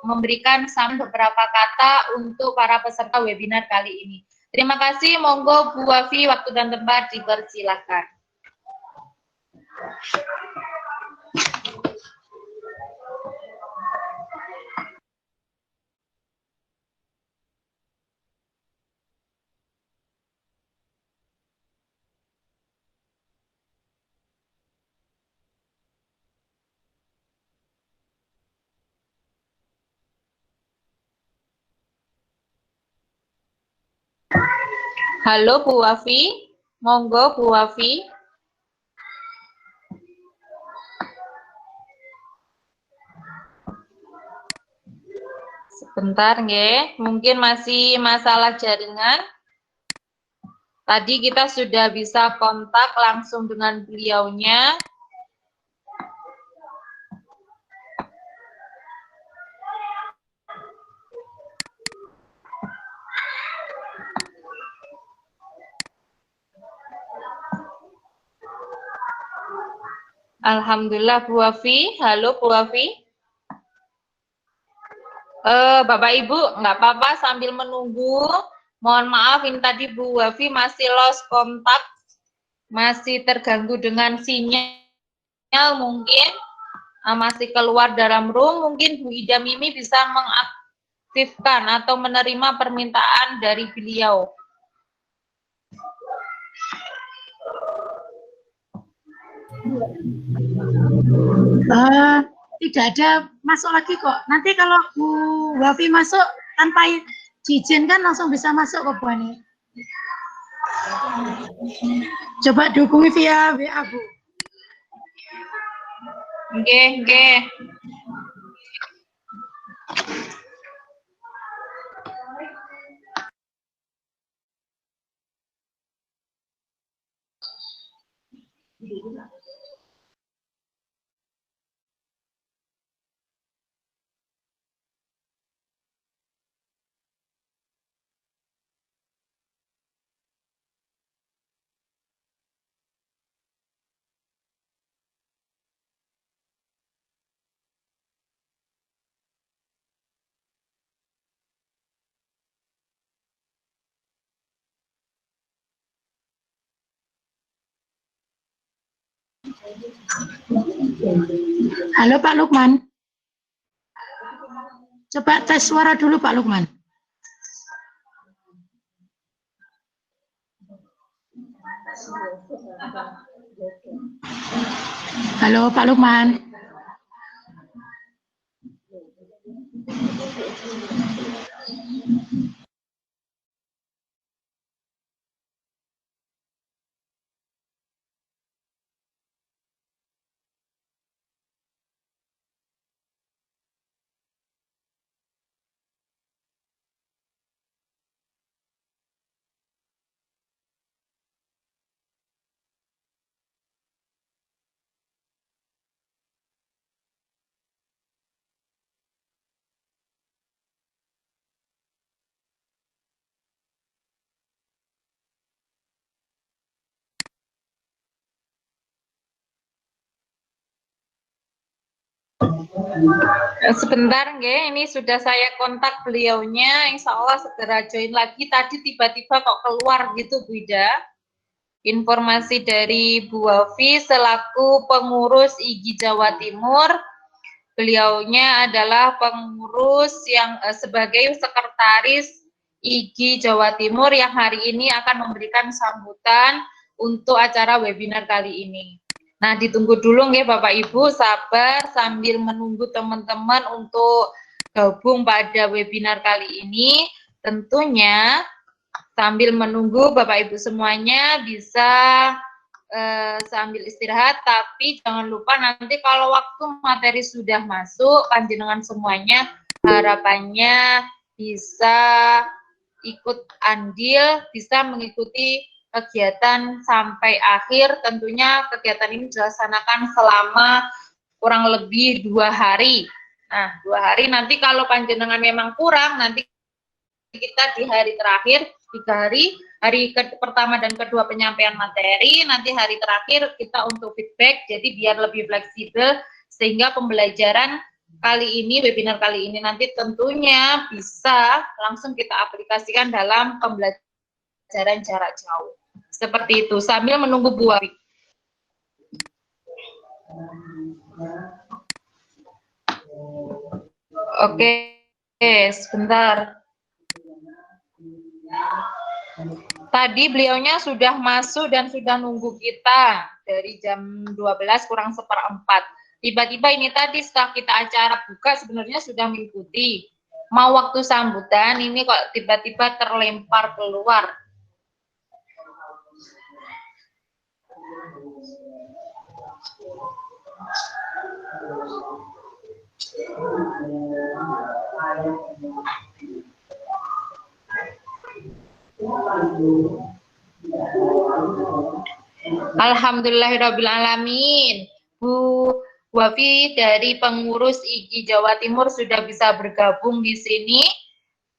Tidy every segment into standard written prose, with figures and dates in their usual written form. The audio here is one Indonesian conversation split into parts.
memberikan beberapa kata untuk para peserta webinar kali ini. Terima kasih, monggo Bu Wafi, waktu dan tempat dipersilakan. Halo Bu Wafi, monggo Bu Wafi. Sebentar nggih, mungkin masih masalah jaringan. Tadi kita sudah bisa kontak langsung dengan beliaunya. Alhamdulillah Bu Wafi. Halo Bu Wafi. Bapak Ibu, nggak apa-apa sambil menunggu. Mohon maaf ini tadi Bu Wafi masih lost kontak, masih terganggu dengan sinyal mungkin, masih keluar dalam room. Mungkin Bu Ida Mimi bisa mengaktifkan atau menerima permintaan dari beliau. Tidak ada masuk lagi kok. Nanti kalau Bu Wafi masuk tanpa izin kan langsung bisa masuk kok Bu Ani. Coba dukung via WA Bu. Oke. Halo Pak Lukman. Coba tes suara dulu Pak Lukman. Halo Pak Lukman. Sebentar nggih, ini sudah saya kontak beliaunya, insya Allah segera join lagi. Tadi tiba-tiba kok keluar gitu Bu Ida. Informasi dari Bu Wafi selaku pengurus IGI Jawa Timur. Beliaunya adalah pengurus yang sebagai sekretaris IGI Jawa Timur yang hari ini akan memberikan sambutan untuk acara webinar kali ini. Nah, ditunggu dulu nggih Bapak Ibu, sabar sambil menunggu teman-teman untuk gabung pada webinar kali ini. Tentunya sambil menunggu Bapak Ibu semuanya bisa sambil istirahat, tapi jangan lupa nanti kalau waktu materi sudah masuk, panjenengan semuanya harapannya bisa ikut andil, bisa mengikuti kegiatan sampai akhir. Tentunya kegiatan ini dilaksanakan selama kurang lebih 2 hari. Nah, 2 hari nanti kalau panjenengan memang kurang, nanti kita di hari terakhir 3 hari, hari pertama dan kedua penyampaian materi, nanti hari terakhir kita untuk feedback, jadi biar lebih fleksibel sehingga pembelajaran webinar kali ini nanti tentunya bisa langsung kita aplikasikan dalam pembelajaran jarak jauh. Seperti itu, sambil menunggu Bu Wafi. Oke, sebentar. Tadi beliaunya sudah masuk dan sudah nunggu kita dari jam 12 kurang seperempat. Tiba-tiba ini tadi setelah kita acara buka sebenarnya sudah mengikuti. Mau waktu sambutan ini kok tiba-tiba terlempar keluar. Alhamdulillahirrabbilalamin. Bu Wafi dari pengurus IGI Jawa Timur sudah bisa bergabung di sini.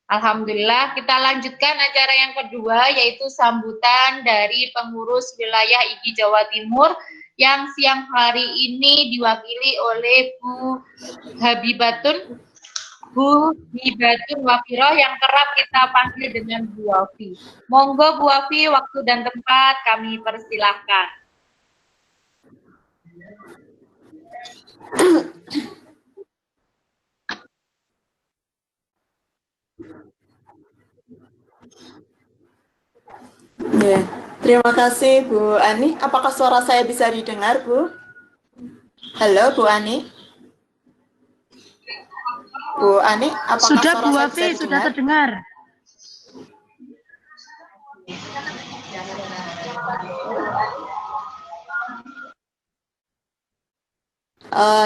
Alhamdulillah, kita lanjutkan acara yang kedua, yaitu sambutan dari pengurus wilayah IGI Jawa Timur yang siang hari ini diwakili oleh Bu Habibatun Wafiroh yang kerap kita panggil dengan Bu Wafi. Monggo Bu Wafi, waktu dan tempat kami persilahkan. Ya, terima kasih Bu Ani. Apakah suara saya bisa didengar, Bu? Halo Bu Ani. Bu Ani, apakah sudah suara Bu saya Wafi, bisa sudah terdengar?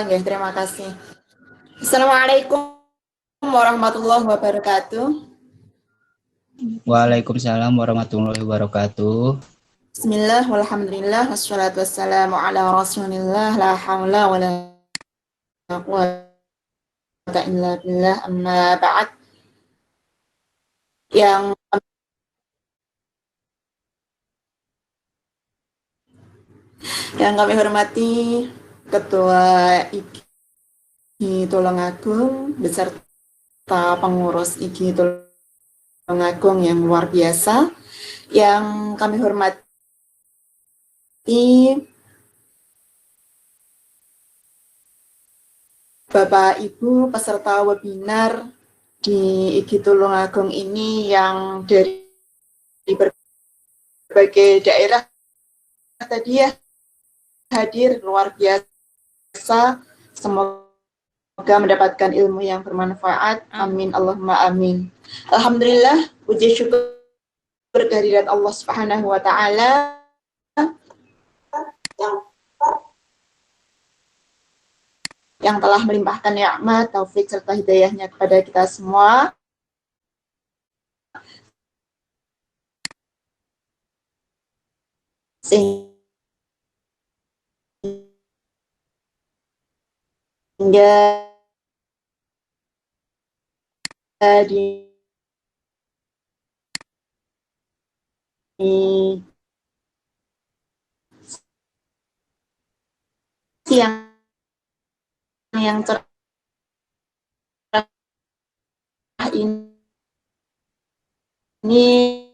Ya, terima kasih. Assalamualaikum warahmatullahi wabarakatuh. Waalaikumsalam warahmatullahi wabarakatuh. Bismillah, walhamdulillah, wassalatu wassalamu ala rasulillah, la hawla wa la quwwata illa billah, amma ba'd. Yang kami hormati Ketua IGI Tulungagung beserta pengurus IGI Tulungagung yang luar biasa, yang kami hormati Bapak Ibu peserta webinar di IGI Tulungagung ini yang dari berbagai daerah tadi ya hadir, luar biasa. Semoga mendapatkan ilmu yang bermanfaat. Amin Allahumma amin. Alhamdulillah, puji syukur kehadirat Allah Subhanahu wa taala yang telah melimpahkan nikmat, taufik serta hidayahnya kepada kita semua. Sehingga di siang yang cerah ini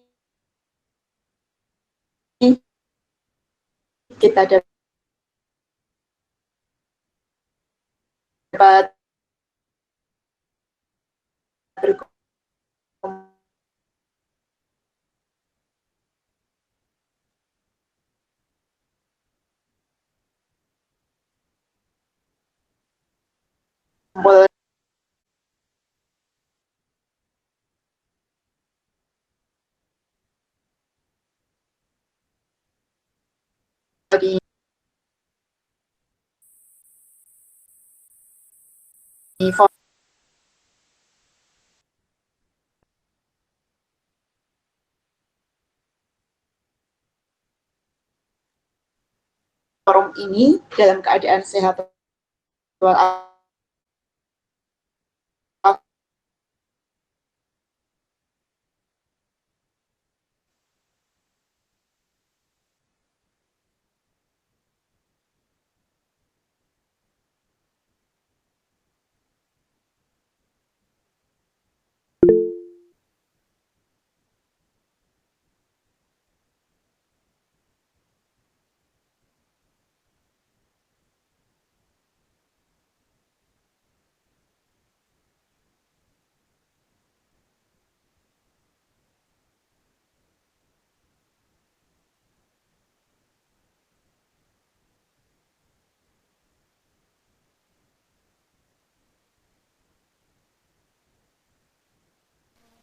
kita dapat berkumpul di forum ini dalam keadaan sehat walafiat.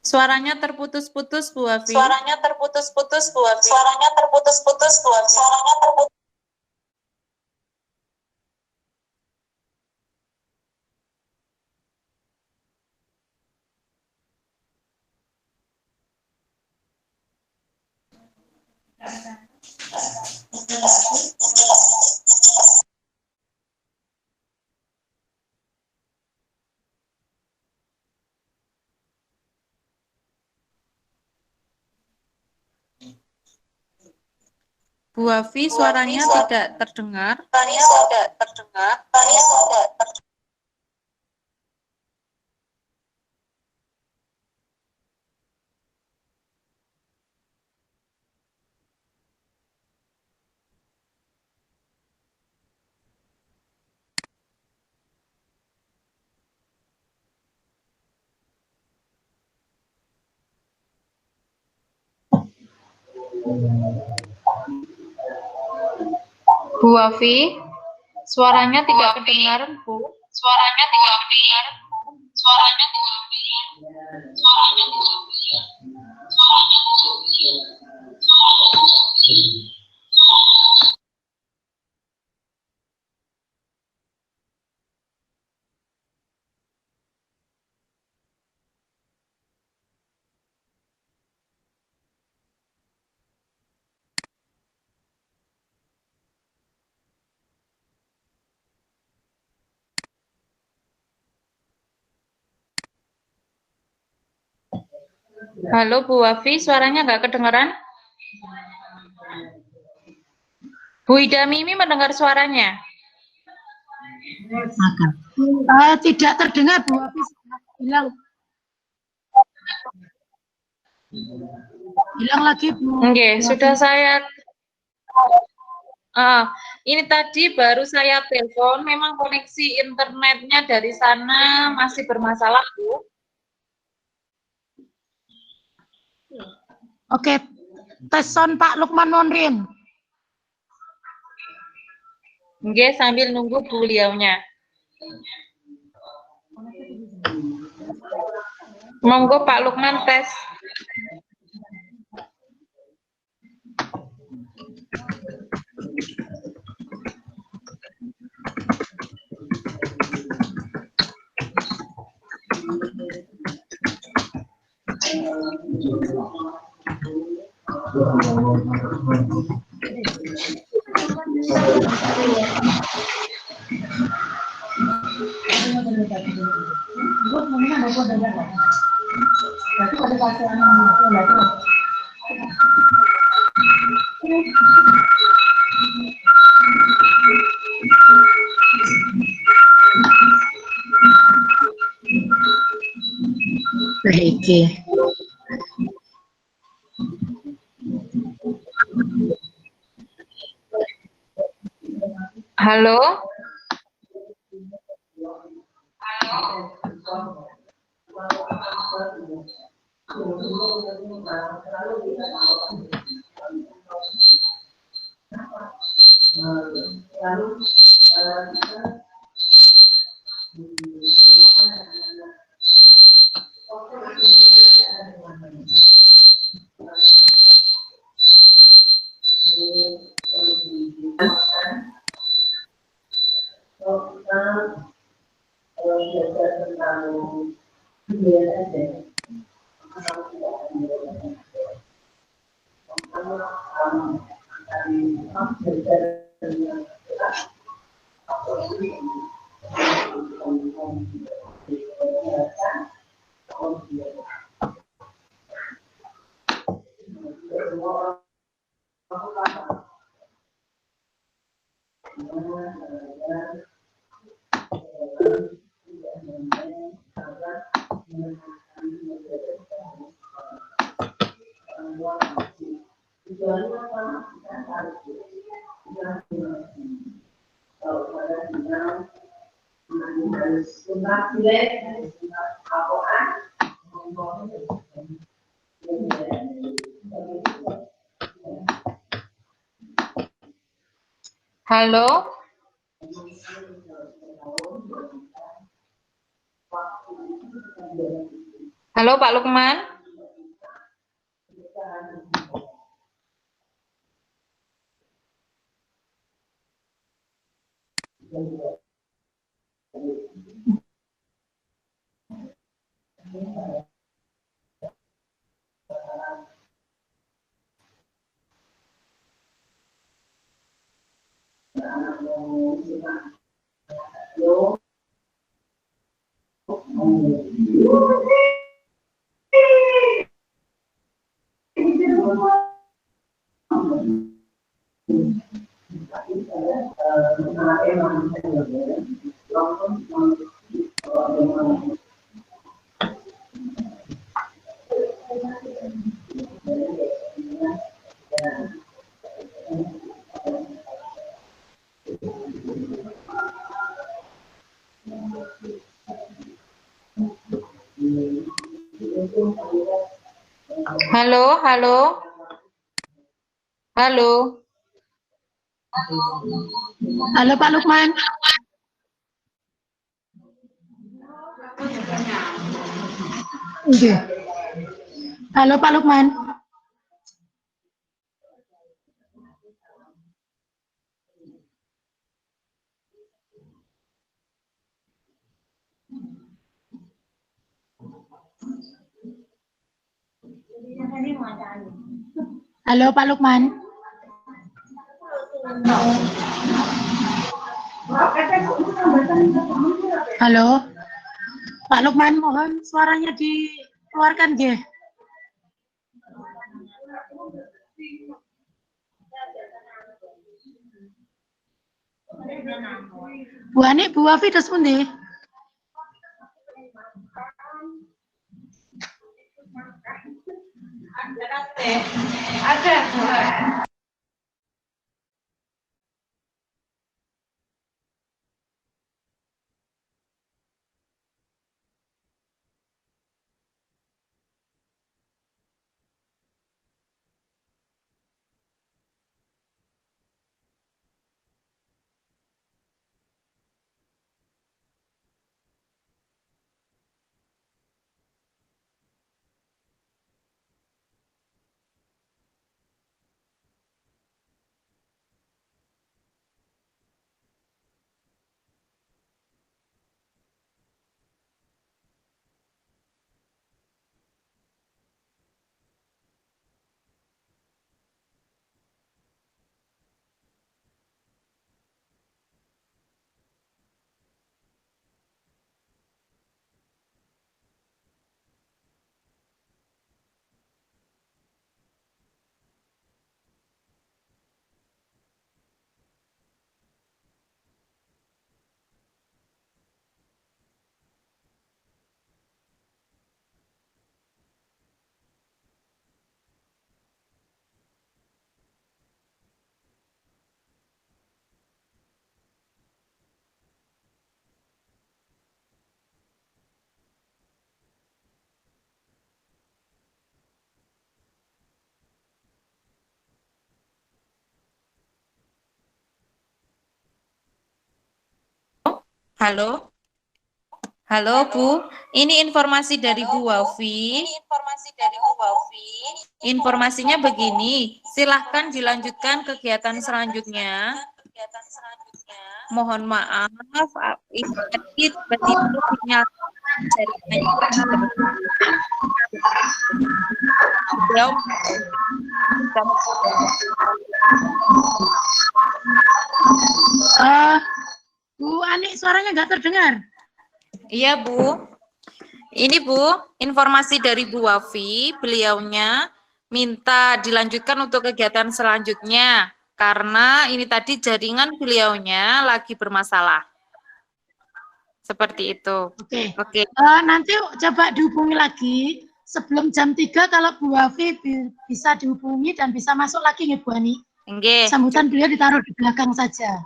Suaranya terputus-putus, Bu Wafi. Suaranya terputus-putus, Bu Wafi. Suaranya terputus-putus, Bu Wafi. Suaranya terputus. Bu Wafi, suaranya tidak terdengar. Suaranya tidak terdengar. Suaranya tidak terdengar. Bu Wafi, suaranya tidak kedengaran, Bu. Suaranya tidak terdengar. Suaranya tidak terdengar. Suaranya tidak terdengar. Suaranya tidak terdengar. Halo Bu Wafi, suaranya nggak kedengaran? Bu Ida Mimi mendengar suaranya? Tidak terdengar, Bu Wafi. Hilang. Hilang lagi, Bu. Oke, sudah saya... ini tadi baru saya telepon, memang koneksi internetnya dari sana masih bermasalah, Bu. Oke, tes sound Pak Lukman Monrin. Oke, sambil nunggu beliaunya. Monggo Pak Lukman tes. Baik. Halo? Halo? Halo Pak Lukman? Halo, halo. Halo. Halo Pak Lukman. Oke. Halo Pak Lukman. Halo Pak Lukman. Halo Pak Lukman, mohon suaranya dikeluarkan G. Bu Ani, Bu Wafi terus pundi? Ada. Halo. Halo Bu, ini informasi dari Bu Wafi. Informasinya begini, silahkan dilanjutkan kegiatan selanjutnya. Mohon maaf, ini tiba-tiba sinyal Bu Ani, suaranya nggak terdengar. Iya Bu, ini Bu, informasi dari Bu Wafi, beliaunya minta dilanjutkan untuk kegiatan selanjutnya, karena ini tadi jaringan beliaunya lagi bermasalah. Seperti itu. Oke. Nanti coba dihubungi lagi, sebelum jam 3 kalau Bu Wafi bisa dihubungi dan bisa masuk lagi ya Bu Ani. Nggih. Sambutan beliau ditaruh di belakang saja.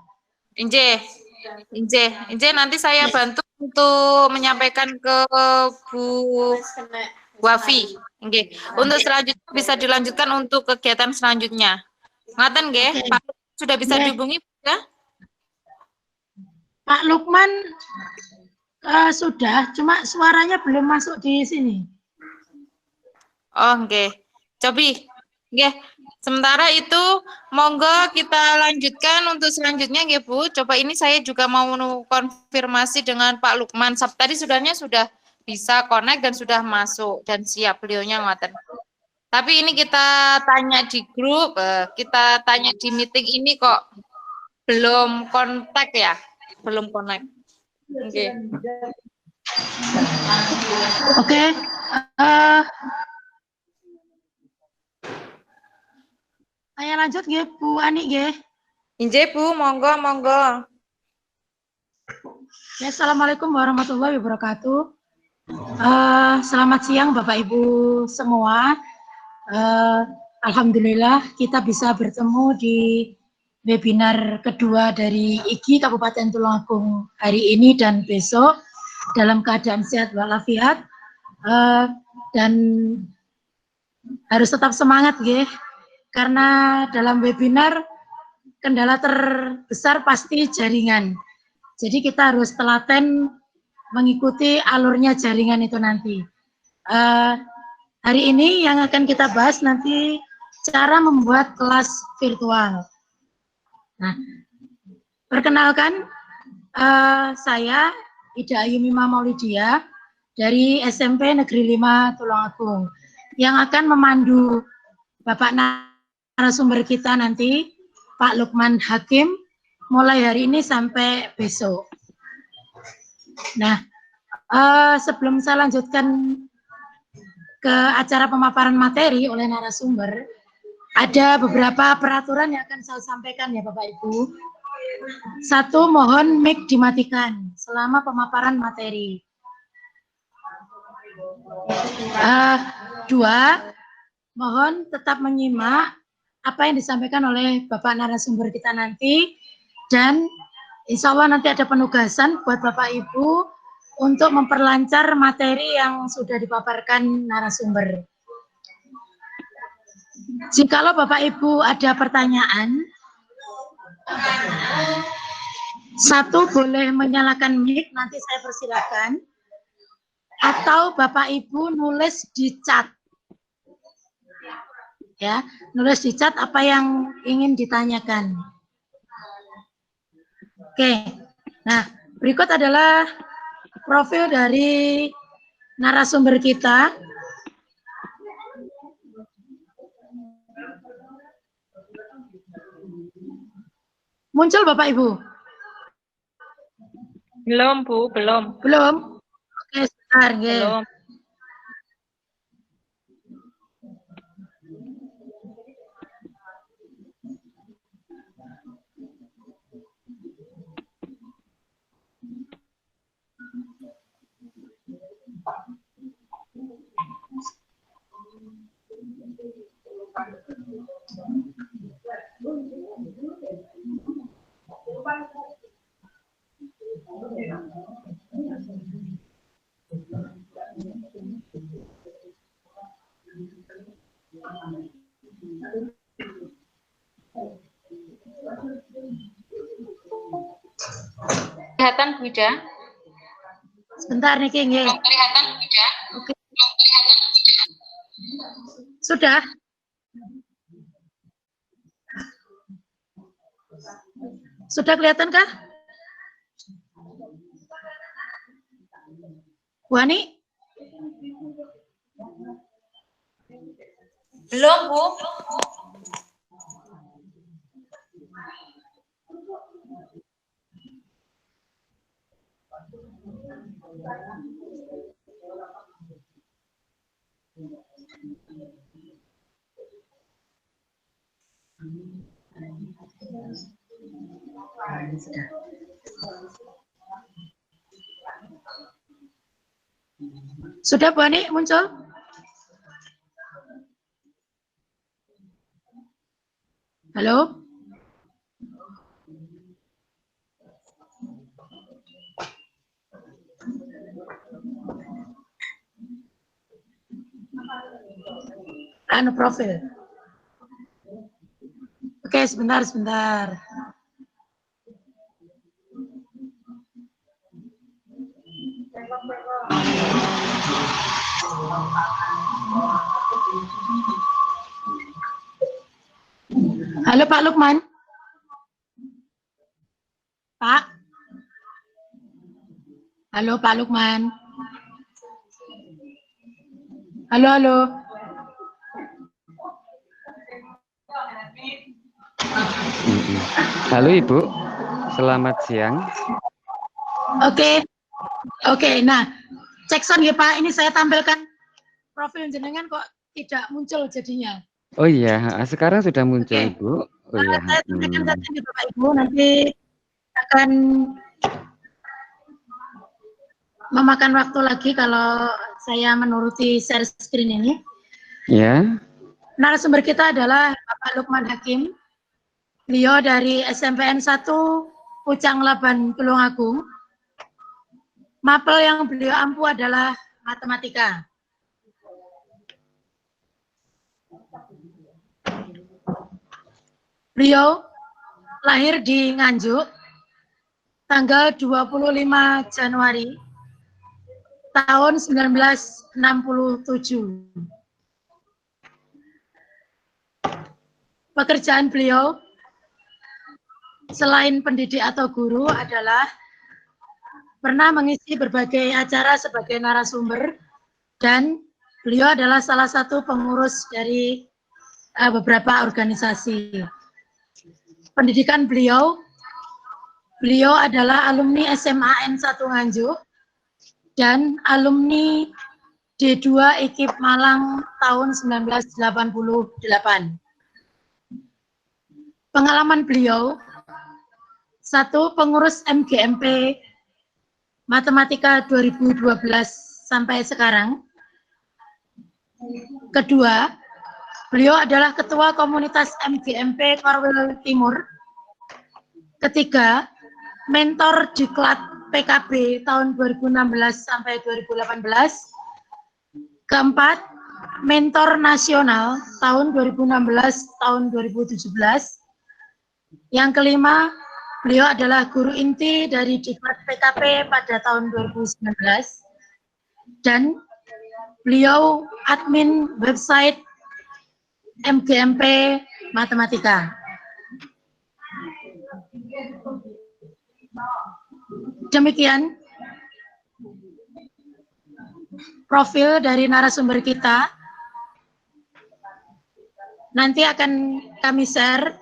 Nggih. Nanti saya bantu untuk menyampaikan ke Bu Wafi. Nggih. Untuk selanjutnya bisa dilanjutkan untuk kegiatan selanjutnya. Ngaten nggih, Pak sudah bisa dihubungi ya? Pak Lukman sudah, cuma suaranya belum masuk di sini. Oh nggih. Cobi. Nggih. Sementara itu, monggo kita lanjutkan untuk selanjutnya, nggih Bu. Coba ini saya juga mau konfirmasi dengan Pak Lukman. Tadi sudah bisa connect dan sudah masuk dan siap beliaunya ngoten. Tapi ini kita tanya di grup, kita tanya di meeting ini kok belum kontak ya, belum connect. Oke. Oke. Saya lanjut nggih Bu Ani nggih. Injih Bu, monggo monggo. Ya, Assalamualaikum warahmatullahi wabarakatuh. Selamat siang Bapak Ibu semua. Alhamdulillah kita bisa bertemu di webinar kedua dari IGI Kabupaten Tulungagung hari ini dan besok dalam keadaan sehat walafiat, dan harus tetap semangat nggih. Karena dalam webinar kendala terbesar pasti jaringan. Jadi kita harus telaten mengikuti alurnya jaringan itu nanti. Hari ini yang akan kita bahas nanti cara membuat kelas virtual. Nah, perkenalkan, saya Ida Ayu Mima Maulidia dari SMP Negeri 5 Tulungagung yang akan memandu Bapak narasumber kita nanti, Pak Lukman Hakim, mulai hari ini sampai besok. Nah, sebelum saya lanjutkan ke acara pemaparan materi oleh narasumber, ada beberapa peraturan yang akan saya sampaikan ya Bapak Ibu. 1, mohon mic dimatikan selama pemaparan materi. 2, mohon tetap menyimak apa yang disampaikan oleh Bapak narasumber kita nanti, dan insya Allah nanti ada penugasan buat Bapak Ibu untuk memperlancar materi yang sudah dipaparkan narasumber. Jikalau Bapak Ibu ada pertanyaan, 1 boleh menyalakan mic, nanti saya persilakan, atau Bapak Ibu nulis di chat. Ya, nulis di chat apa yang ingin ditanyakan. Oke, nah berikut adalah profil dari narasumber kita. Muncul Bapak Ibu? Belum Bu, belum. Belum? Oke, sebentar. Belum. Kelihatan Bu Ida? Sebentar nih King. Belum kelihatan Bu Ida? Oke. Sudah? Sudah kelihatan kah? Bu Ani? Belum Bu. Sudah Bu Ani muncul? Halo? Anu profil. Oke, sebentar. Halo Pak Lukman. Pak. Halo Pak Lukman. Halo, halo. Halo Ibu, selamat siang. Oke, nah cek sound ya Pak, ini saya tampilkan profil jenengan kok tidak muncul jadinya. Oh iya, sekarang sudah muncul Oke. Ibu. Oh iya. Saya sampaikan saja Bapak Ibu, nanti akan memakan waktu lagi kalau saya menuruti share screen ini. Ya. Narasumber kita adalah Bapak Lukman Hakim. Beliau dari SMPN 1 Pucang Laban Tulungagung. Mapel yang beliau ampu adalah matematika. Beliau lahir di Nganjuk tanggal 25 Januari tahun 1967. Pekerjaan beliau selain pendidik atau guru adalah pernah mengisi berbagai acara sebagai narasumber dan beliau adalah salah satu pengurus dari beberapa organisasi. Pendidikan beliau adalah alumni SMA N1 Nganjuk dan alumni D2 IKIP Malang tahun 1988. Pengalaman beliau, 1. Pengurus MGMP Matematika 2012 sampai sekarang. Kedua, beliau adalah Ketua Komunitas MGMP Korwil Timur. Ketiga, mentor Diklat PKB tahun 2016 sampai 2018. Keempat, mentor nasional tahun 2016 tahun 2017. Yang kelima, beliau adalah guru inti dari Diklat PKP pada tahun 2019. Dan beliau admin website MGMP Matematika. Demikian profil dari narasumber kita. Nanti akan kami share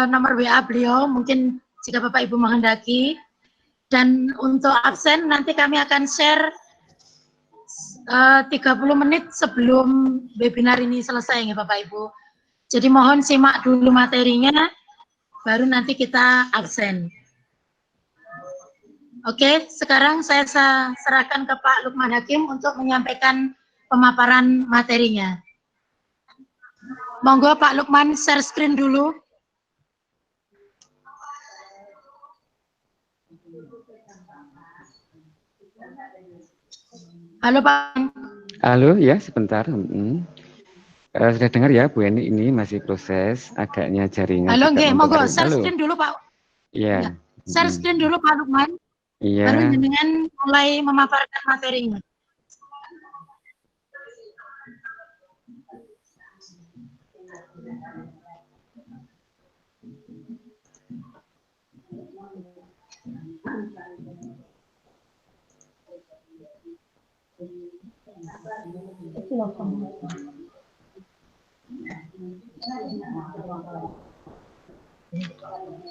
nomor WA beliau, mungkin jika Bapak Ibu menghendaki. Dan untuk absen nanti kami akan share 30 menit sebelum webinar ini selesai ya Bapak Ibu. Jadi mohon simak dulu materinya, baru nanti kita absen. Oke, sekarang saya serahkan ke Pak Lukman Hakim untuk menyampaikan pemaparan materinya. Monggo Pak Lukman share screen dulu. Halo Pak. Halo, ya sebentar. Sudah dengar ya Bu Eni, ini masih proses agaknya jaringan. Halo, nggih, monggo share screen dulu Pak. Iya. Share screen dulu Pak Lukman. Iya. Baru dengan mulai memaparkan materinya.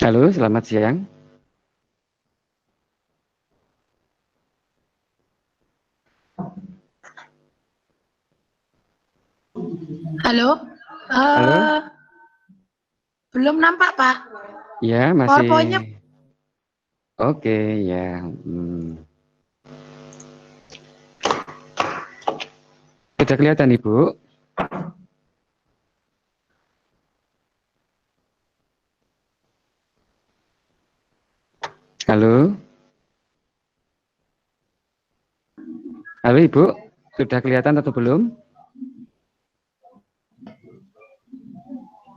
Halo, selamat siang. Halo. Halo. Belum nampak Pak. Ya, masih. PowerPoint-nya. Oke, ya. Sudah kelihatan Ibu? Halo? Halo Ibu, sudah kelihatan atau belum?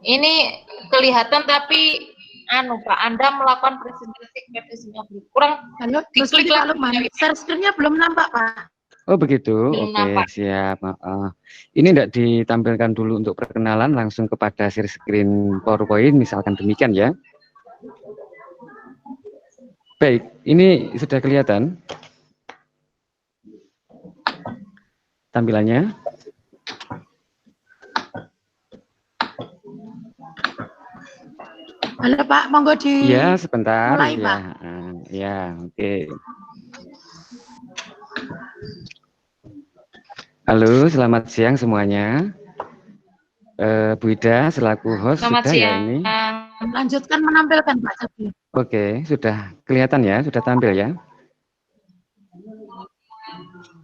Ini kelihatan tapi Pak, Anda melakukan presentasinya kurang. Halo, terus Pak Lukman, share screen-nya belum nampak Pak. Oh begitu, Belum oke nampak. siap. Ini tidak ditampilkan dulu untuk perkenalan, langsung kepada share screen PowerPoint, misalkan demikian ya. Baik, ini sudah kelihatan tampilannya. Halo Pak, monggo Iya, sebentar. mulai Ya, Pak. ya, oke. Halo, selamat siang semuanya. Bu Ida selaku host Selamat sudah ya siang. ini. Lanjutkan menampilkan Pak Cabi. Oke, sudah kelihatan ya, sudah tampil ya.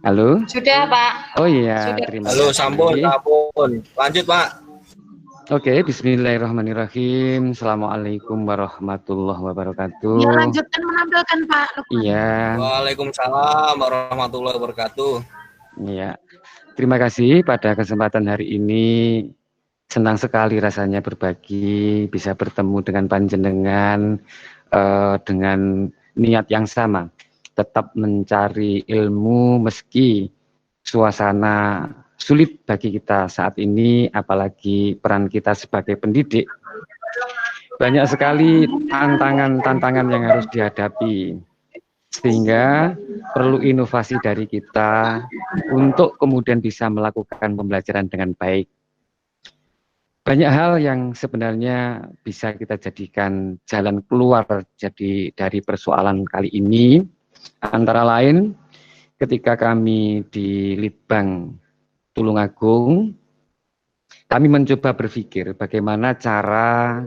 Halo. Sudah, Pak. Oh iya, Sudah. terima Halo, kasih. sampun. Lanjut, Pak. Oke, bismillahirrahmanirrahim. Assalamualaikum warahmatullahi wabarakatuh. Ya, lanjutkan menampilkan Pak Lukman. Iya. Waalaikumsalam warahmatullahi wabarakatuh. Iya. Terima kasih pada kesempatan hari ini. Senang sekali rasanya berbagi, bisa bertemu dengan panjenengan dengan niat yang sama. Tetap mencari ilmu meski suasana sulit bagi kita saat ini, apalagi peran kita sebagai pendidik. Banyak sekali tantangan-tantangan yang harus dihadapi, sehingga perlu inovasi dari kita untuk kemudian bisa melakukan pembelajaran dengan baik. Banyak hal yang sebenarnya bisa kita jadikan jalan keluar dari persoalan kali ini, antara lain ketika kami di Litbang Tulungagung, kami mencoba berpikir bagaimana cara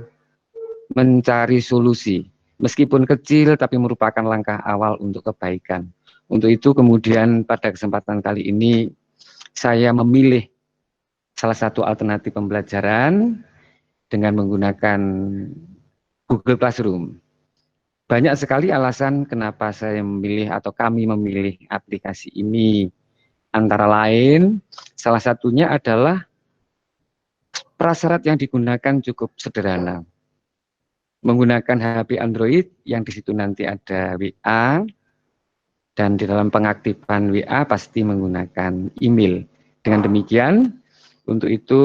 mencari solusi, meskipun kecil tapi merupakan langkah awal untuk kebaikan. Untuk itu kemudian pada kesempatan kali ini saya memilih salah satu alternatif pembelajaran dengan menggunakan Google Classroom. Banyak sekali alasan kenapa saya memilih atau kami memilih aplikasi ini. Antara lain, salah satunya adalah prasyarat yang digunakan cukup sederhana. Menggunakan HP Android yang di situ nanti ada WA, dan di dalam pengaktifan WA pasti menggunakan email. Dengan demikian, untuk itu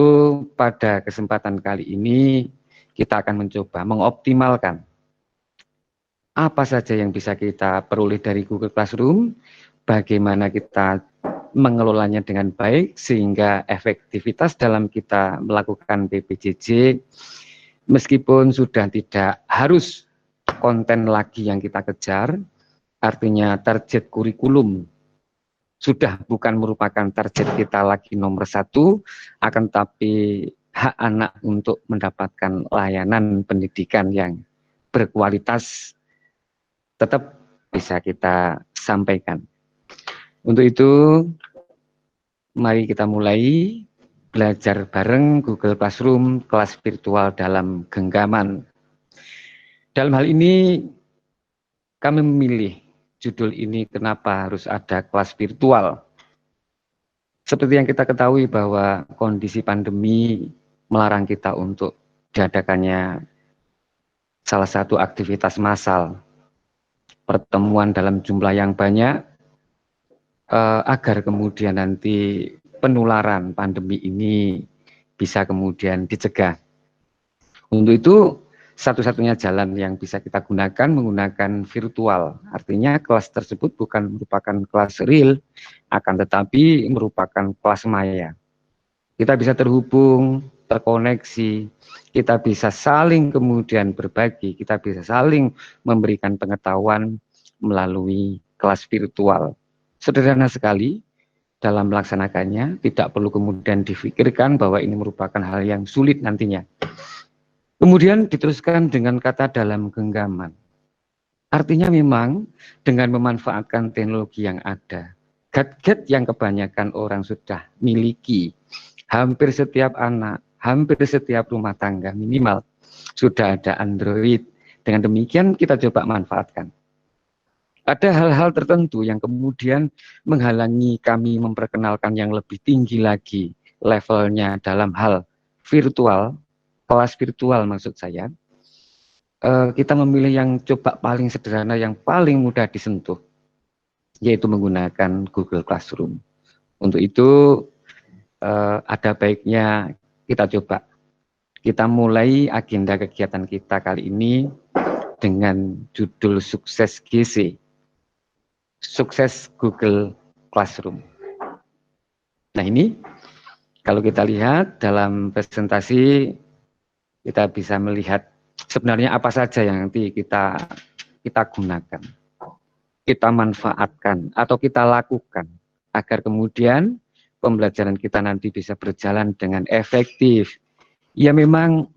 pada kesempatan kali ini kita akan mencoba mengoptimalkan apa saja yang bisa kita peroleh dari Google Classroom, bagaimana kita mengelolanya dengan baik sehingga efektivitas dalam kita melakukan PPJJ meskipun sudah tidak harus konten lagi yang kita kejar, artinya target kurikulum sudah bukan merupakan target kita lagi nomor satu, akan tapi hak anak untuk mendapatkan layanan pendidikan yang berkualitas tetap bisa kita sampaikan. Untuk itu, mari kita mulai belajar bareng Google Classroom kelas virtual dalam genggaman. Dalam hal ini, kami memilih judul ini kenapa harus ada kelas virtual. Seperti yang kita ketahui bahwa kondisi pandemi melarang kita untuk diadakannya salah satu aktivitas massal, pertemuan dalam jumlah yang banyak, agar kemudian nanti penularan pandemi ini bisa kemudian dicegah. Untuk itu, satu-satunya jalan yang bisa kita gunakan menggunakan virtual. Artinya kelas tersebut bukan merupakan kelas real, akan tetapi merupakan kelas maya. Kita bisa terhubung, terkoneksi, kita bisa saling kemudian berbagi, kita bisa saling memberikan pengetahuan melalui kelas virtual. Sederhana sekali dalam melaksanakannya, tidak perlu kemudian difikirkan bahwa ini merupakan hal yang sulit nantinya. Kemudian diteruskan dengan kata dalam genggaman. Artinya memang dengan memanfaatkan teknologi yang ada, gadget yang kebanyakan orang sudah miliki, hampir setiap anak, hampir setiap rumah tangga minimal sudah ada Android. Dengan demikian kita coba manfaatkan. Ada hal-hal tertentu yang kemudian menghalangi kami memperkenalkan yang lebih tinggi lagi levelnya dalam hal virtual, kelas virtual maksud saya. Kita memilih yang coba paling sederhana, yang paling mudah disentuh. yaitu menggunakan Google Classroom. Untuk itu ada baiknya kita coba. Kita mulai agenda kegiatan kita kali ini dengan judul Sukses GC, Sukses Google Classroom. Nah ini, kalau kita lihat dalam presentasi, kita bisa melihat sebenarnya apa saja yang nanti kita gunakan, kita manfaatkan, atau kita lakukan, agar kemudian pembelajaran kita nanti bisa berjalan dengan efektif. Ya memang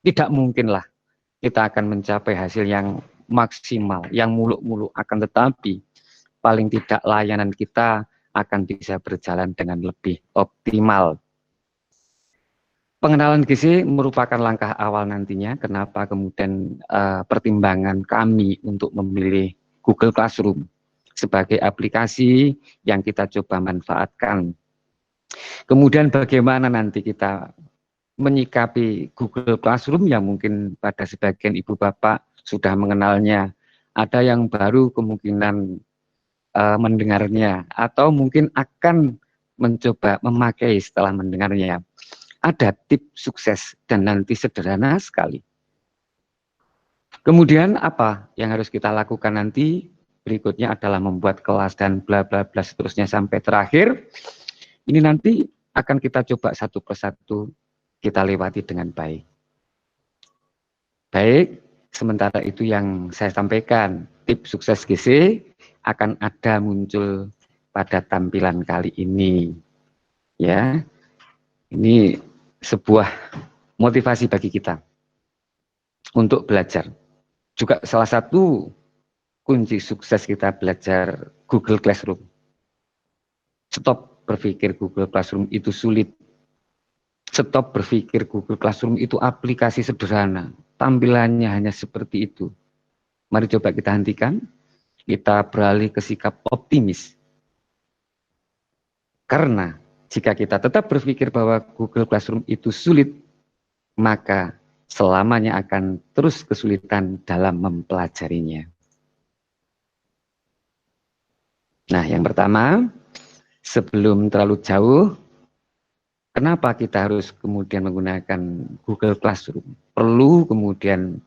tidak mungkinlah kita akan mencapai hasil yang maksimal, yang muluk-muluk, akan tetapi paling tidak layanan kita akan bisa berjalan dengan lebih optimal. Pengenalan GC merupakan langkah awal nantinya, kenapa kemudian pertimbangan kami untuk memilih Google Classroom sebagai aplikasi yang kita coba manfaatkan. Kemudian bagaimana nanti kita menyikapi Google Classroom yang mungkin pada sebagian ibu bapak sudah mengenalnya, ada yang baru kemungkinan mendengarnya, atau mungkin akan mencoba memakai setelah mendengarnya. Ada tips sukses dan nanti sederhana sekali. Kemudian apa yang harus kita lakukan nanti? Berikutnya adalah membuat kelas dan bla bla bla seterusnya sampai terakhir. Ini nanti akan kita coba satu persatu kita lewati dengan baik. Baik, sementara itu yang saya sampaikan, tips sukses GC akan ada muncul pada tampilan kali ini. Ya, ini sebuah motivasi bagi kita untuk belajar. Juga salah satu kunci sukses kita belajar Google Classroom. Stop berpikir Google Classroom itu sulit. Stop berpikir Google Classroom itu aplikasi sederhana. Tampilannya hanya seperti itu. Mari coba kita hentikan. Kita beralih ke sikap optimis. Karena jika kita tetap berpikir bahwa Google Classroom itu sulit, maka selamanya akan terus kesulitan dalam mempelajarinya. Nah, yang pertama, sebelum terlalu jauh, kenapa kita harus kemudian menggunakan Google Classroom? Perlu kemudian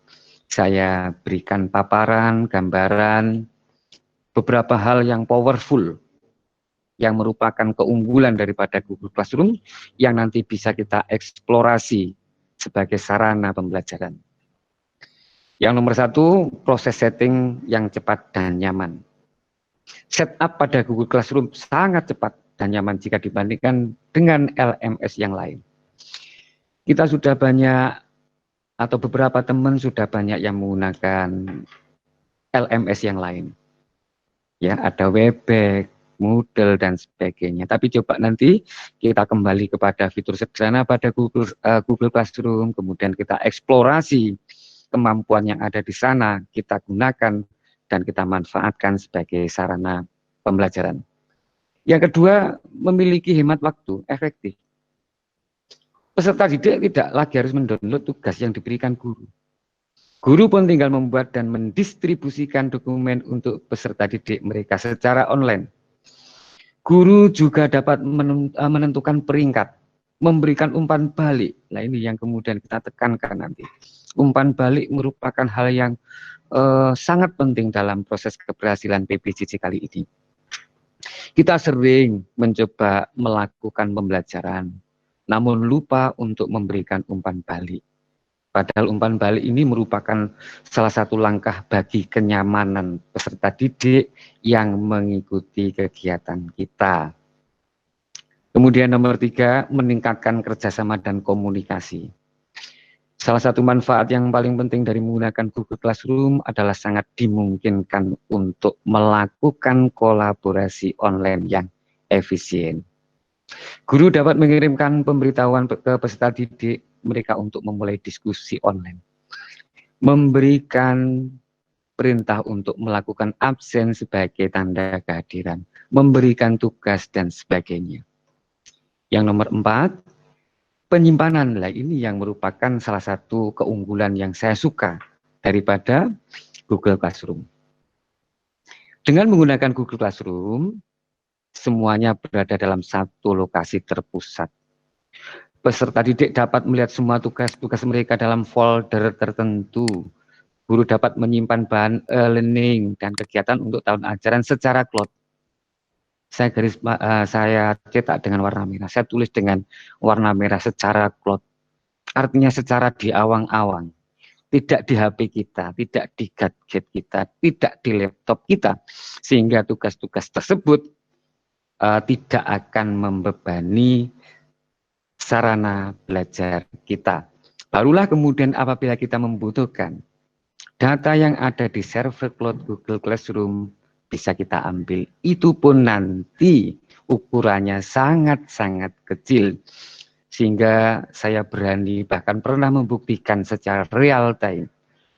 saya berikan paparan, gambaran, beberapa hal yang powerful, yang merupakan keunggulan daripada Google Classroom, yang nanti bisa kita eksplorasi sebagai sarana pembelajaran. Yang nomor satu, proses setting yang cepat dan nyaman. Setup pada Google Classroom sangat cepat dan nyaman jika dibandingkan dengan LMS yang lain. Kita sudah banyak, atau beberapa teman sudah banyak yang menggunakan LMS yang lain. Ya, ada Webex, Moodle, dan sebagainya. Tapi coba nanti kita kembali kepada fitur sederhana pada Google Classroom, kemudian kita eksplorasi kemampuan yang ada di sana, kita gunakan dan kita manfaatkan sebagai sarana pembelajaran. Yang kedua, memiliki hemat waktu efektif. Peserta didik tidak lagi harus mendownload tugas yang diberikan guru. Guru pun tinggal membuat dan mendistribusikan dokumen untuk peserta didik mereka secara online. Guru juga dapat menentukan peringkat, memberikan umpan balik. Nah, ini yang kemudian kita tekankan nanti. Umpan balik merupakan hal yang sangat penting dalam proses keberhasilan PBJJ kali ini. Kita sering mencoba melakukan pembelajaran, namun lupa untuk memberikan umpan balik. Padahal umpan balik ini merupakan salah satu langkah bagi kenyamanan peserta didik yang mengikuti kegiatan kita. Kemudian nomor 3, meningkatkan kerjasama dan komunikasi. Salah satu manfaat yang paling penting dari menggunakan Google Classroom adalah sangat dimungkinkan untuk melakukan kolaborasi online yang efisien. Guru dapat mengirimkan pemberitahuan ke peserta didik mereka untuk memulai diskusi online. Memberikan perintah untuk melakukan absen sebagai tanda kehadiran. Memberikan tugas dan sebagainya. Yang nomor 4, penyimpanan. Lah ini yang merupakan salah satu keunggulan yang saya suka daripada Google Classroom. Dengan menggunakan Google Classroom, semuanya berada dalam satu lokasi terpusat. Peserta didik dapat melihat semua tugas-tugas mereka dalam folder tertentu. Guru dapat menyimpan bahan e-learning dan kegiatan untuk tahun ajaran secara cloud. Saya cetak dengan warna merah, saya tulis dengan warna merah secara cloud. Artinya secara di awang-awang, tidak di HP kita, tidak di gadget kita, tidak di laptop kita, sehingga tugas-tugas tersebut tidak akan membebani sarana belajar kita. Barulah kemudian apabila kita membutuhkan data yang ada di server cloud Google Classroom bisa kita ambil. Itu pun nanti ukurannya sangat-sangat kecil. Sehingga saya berani bahkan pernah membuktikan secara real time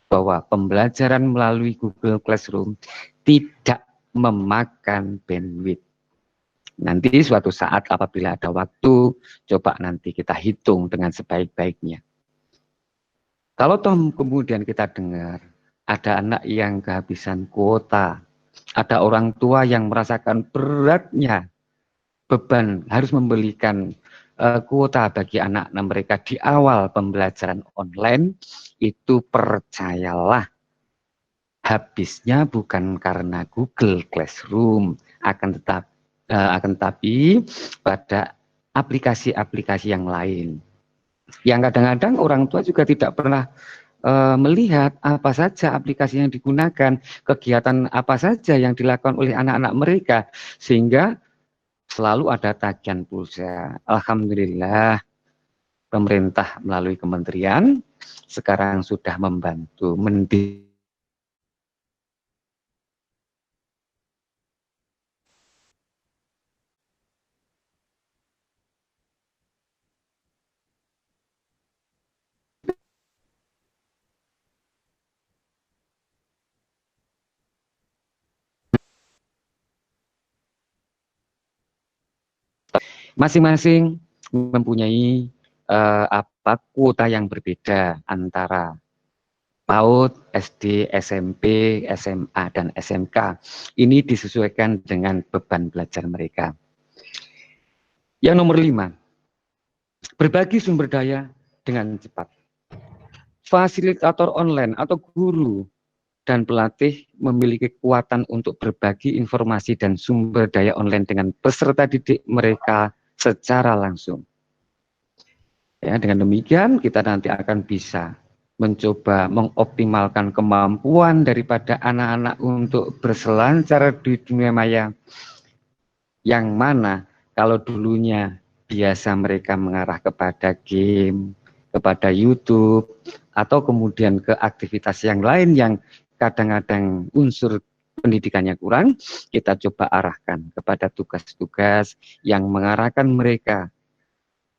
bahwa pembelajaran melalui Google Classroom tidak memakan bandwidth. Nanti suatu saat apabila ada waktu, coba nanti kita hitung dengan sebaik-baiknya. Kalau toh kemudian kita dengar ada anak yang kehabisan kuota, ada orang tua yang merasakan beratnya beban harus membelikan kuota bagi anak-anak mereka di awal pembelajaran online, itu percayalah habisnya bukan karena Google Classroom, akan tetapi pada aplikasi-aplikasi yang lain. Yang kadang-kadang orang tua juga tidak pernah melihat apa saja aplikasi yang digunakan, kegiatan apa saja yang dilakukan oleh anak-anak mereka, sehingga selalu ada tagihan pulsa. Alhamdulillah, pemerintah melalui kementerian sekarang sudah membantu masing-masing mempunyai kuota yang berbeda antara PAUD, SD, SMP, SMA, dan SMK. Ini disesuaikan dengan beban belajar mereka. Yang nomor 5, berbagi sumber daya dengan cepat. Fasilitator online atau guru dan pelatih memiliki kekuatan untuk berbagi informasi dan sumber daya online dengan peserta didik mereka secara langsung. Ya, dengan demikian kita nanti akan bisa mencoba mengoptimalkan kemampuan daripada anak-anak untuk berselancar di dunia maya, yang mana kalau dulunya biasa mereka mengarah kepada game, kepada YouTube, atau kemudian ke aktivitas yang lain yang kadang-kadang unsur pendidikannya kurang, kita coba arahkan kepada tugas-tugas yang mengarahkan mereka,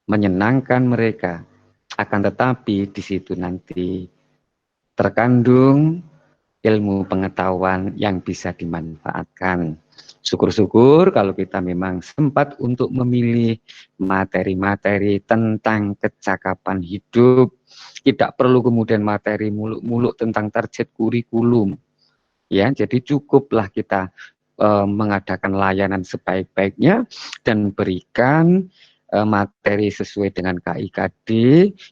menyenangkan mereka. Akan tetapi di situ nanti terkandung ilmu pengetahuan yang bisa dimanfaatkan. Syukur-syukur kalau kita memang sempat untuk memilih materi-materi tentang kecakapan hidup. Tidak perlu kemudian materi muluk-muluk tentang target kurikulum. Ya, jadi cukuplah kita mengadakan layanan sebaik-baiknya dan berikan materi sesuai dengan KIKD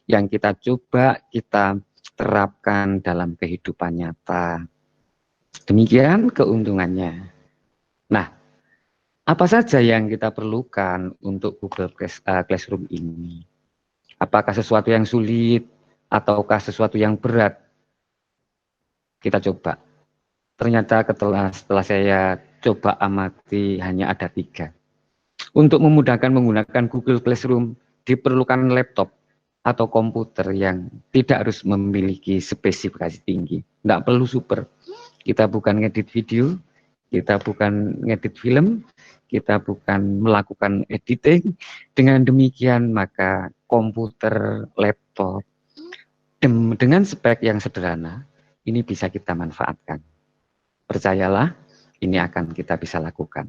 yang kita coba kita terapkan dalam kehidupan nyata. Demikian keuntungannya. Nah, apa saja yang kita perlukan untuk Google Classroom ini? Apakah sesuatu yang sulit ataukah sesuatu yang berat? Kita coba. Ternyata setelah saya coba amati hanya ada 3. Untuk memudahkan menggunakan Google Classroom diperlukan laptop atau komputer yang tidak harus memiliki spesifikasi tinggi. Tidak perlu super. Kita bukan ngedit video, kita bukan ngedit film, kita bukan melakukan editing. Dengan demikian maka komputer, laptop dengan spek yang sederhana ini bisa kita manfaatkan. Percayalah, ini akan kita bisa lakukan.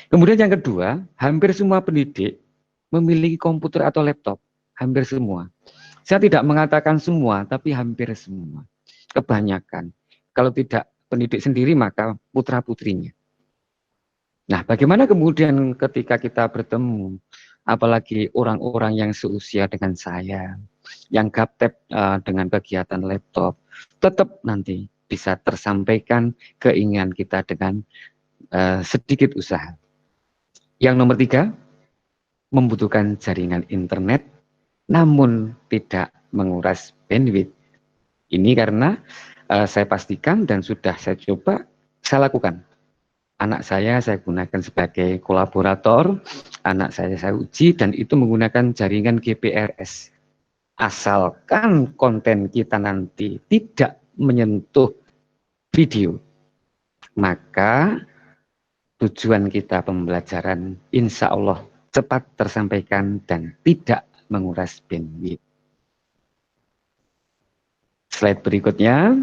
Kemudian yang kedua, hampir semua pendidik memiliki komputer atau laptop. Hampir semua. Saya tidak mengatakan semua, tapi hampir semua. Kebanyakan. Kalau tidak pendidik sendiri, maka putra-putrinya. Nah, bagaimana kemudian ketika kita bertemu, apalagi orang-orang yang seusia dengan saya, yang gaptek dengan kegiatan laptop, tetap nanti bisa tersampaikan keinginan kita dengan sedikit usaha. Yang nomor 3, membutuhkan jaringan internet, namun tidak menguras bandwidth. Ini karena saya pastikan dan sudah saya coba, saya lakukan. Anak saya gunakan sebagai kolaborator, anak saya uji, dan itu menggunakan jaringan GPRS. Asalkan konten kita nanti tidak menyentuh video, maka tujuan kita pembelajaran insya Allah cepat tersampaikan dan tidak menguras bandwidth. Slide berikutnya,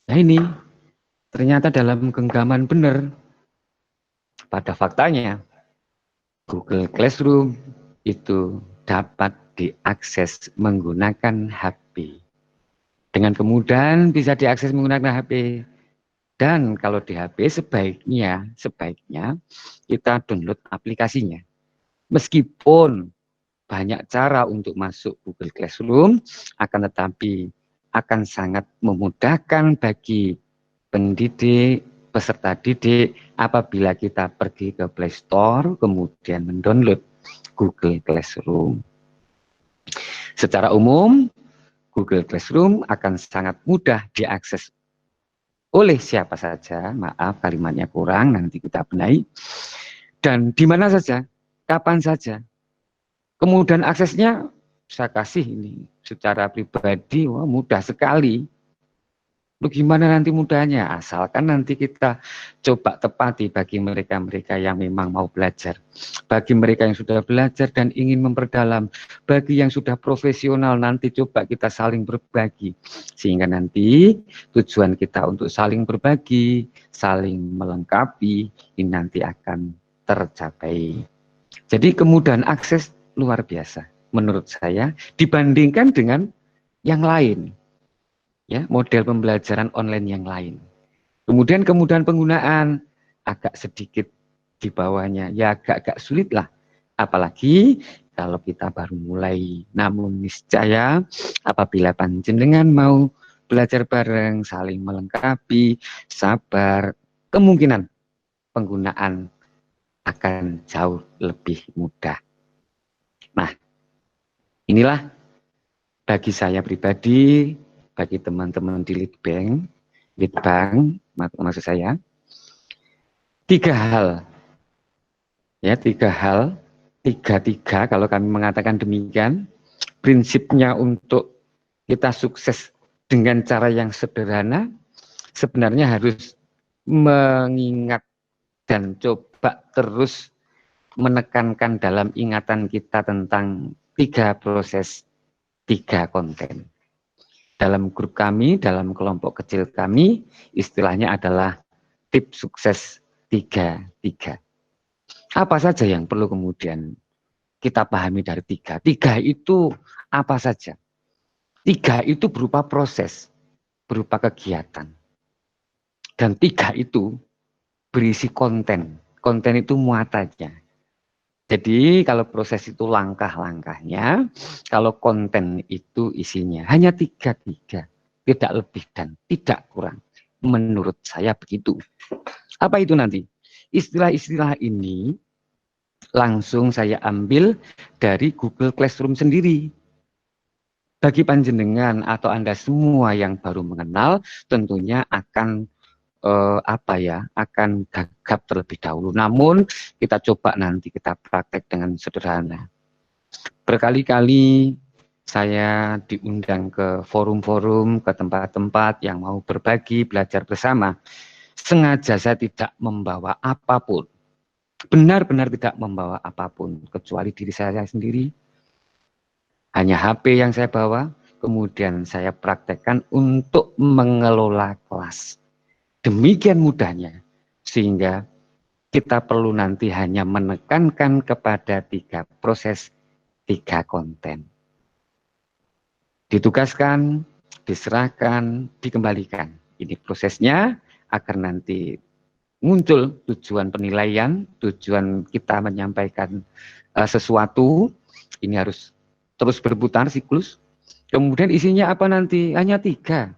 nah ini ternyata dalam genggaman benar. Pada faktanya, Google Classroom itu dapat diakses menggunakan HP. Dengan kemudahan bisa diakses menggunakan HP. Dan kalau di HP sebaiknya kita download aplikasinya. Meskipun banyak cara untuk masuk Google Classroom, akan tetapi akan sangat memudahkan bagi pendidik, peserta didik apabila kita pergi ke Play Store kemudian mendownload Google Classroom. Secara umum, Google Classroom akan sangat mudah diakses oleh siapa saja, maaf kalimatnya kurang, nanti kita benahi, dan di mana saja, kapan saja. Kemudian aksesnya saya kasih ini secara pribadi, wah mudah sekali. Lu gimana nanti mudahnya? Asalkan nanti kita coba tepati bagi mereka-mereka yang memang mau belajar. Bagi mereka yang sudah belajar dan ingin memperdalam. Bagi yang sudah profesional nanti coba kita saling berbagi. Sehingga nanti tujuan kita untuk saling berbagi, saling melengkapi, ini nanti akan tercapai. Jadi kemudahan akses luar biasa menurut saya dibandingkan dengan yang lain. Ya, model pembelajaran online yang lain. Kemudian kemudahan penggunaan agak sedikit di bawahnya, ya agak sulit lah. Apalagi kalau kita baru mulai. Namun niscaya apabila panjenengan mau belajar bareng, saling melengkapi, sabar, kemungkinan penggunaan akan jauh lebih mudah. Nah, inilah bagi saya pribadi, bagi teman-teman di Litbang, maksud saya, 3 hal. Ya, 3 hal, 3 kalau kami mengatakan demikian, prinsipnya untuk kita sukses dengan cara yang sederhana, sebenarnya harus mengingat dan coba terus menekankan dalam ingatan kita tentang 3 proses, 3 konten. Dalam grup kami, dalam kelompok kecil kami, istilahnya adalah tips sukses 3. Apa saja yang perlu kemudian kita pahami dari 3? 3 itu apa saja? 3 itu berupa proses, berupa kegiatan. Dan 3 itu berisi konten. Konten itu muatannya. Jadi kalau proses itu langkah-langkahnya, kalau konten itu isinya hanya 3, tidak lebih dan tidak kurang. Menurut saya begitu. Apa itu nanti? Istilah-istilah ini langsung saya ambil dari Google Classroom sendiri. Bagi panjenengan atau Anda semua yang baru mengenal, tentunya akan akan gagap terlebih dahulu. Namun kita coba nanti kita praktek dengan sederhana. Berkali-kali saya diundang ke forum-forum, ke tempat-tempat yang mau berbagi, belajar bersama. Sengaja saya tidak membawa apapun. Benar-benar tidak membawa apapun, kecuali diri saya sendiri. Hanya HP yang saya bawa, kemudian saya praktekkan untuk mengelola kelas. Demikian mudahnya, sehingga kita perlu nanti hanya menekankan kepada 3 proses, 3 konten. Ditugaskan, diserahkan, dikembalikan. Ini prosesnya agar nanti muncul tujuan penilaian, tujuan kita menyampaikan sesuatu, ini harus terus berputar siklus. Kemudian isinya apa nanti? Hanya 3.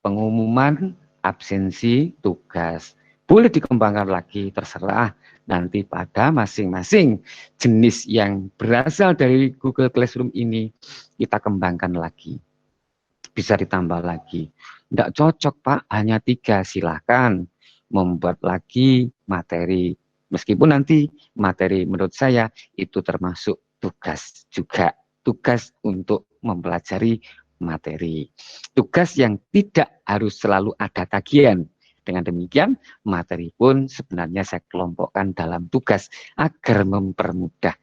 Pengumuman, absensi, tugas. Boleh dikembangkan lagi, terserah nanti pada masing-masing jenis yang berasal dari Google Classroom ini kita kembangkan lagi. Bisa ditambah lagi. Tidak cocok Pak, hanya 3, silahkan membuat lagi materi. Meskipun nanti materi menurut saya itu termasuk tugas juga. Tugas untuk mempelajari materi. Tugas yang tidak harus selalu ada tagihan. Dengan demikian, materi pun sebenarnya saya kelompokkan dalam tugas agar mempermudah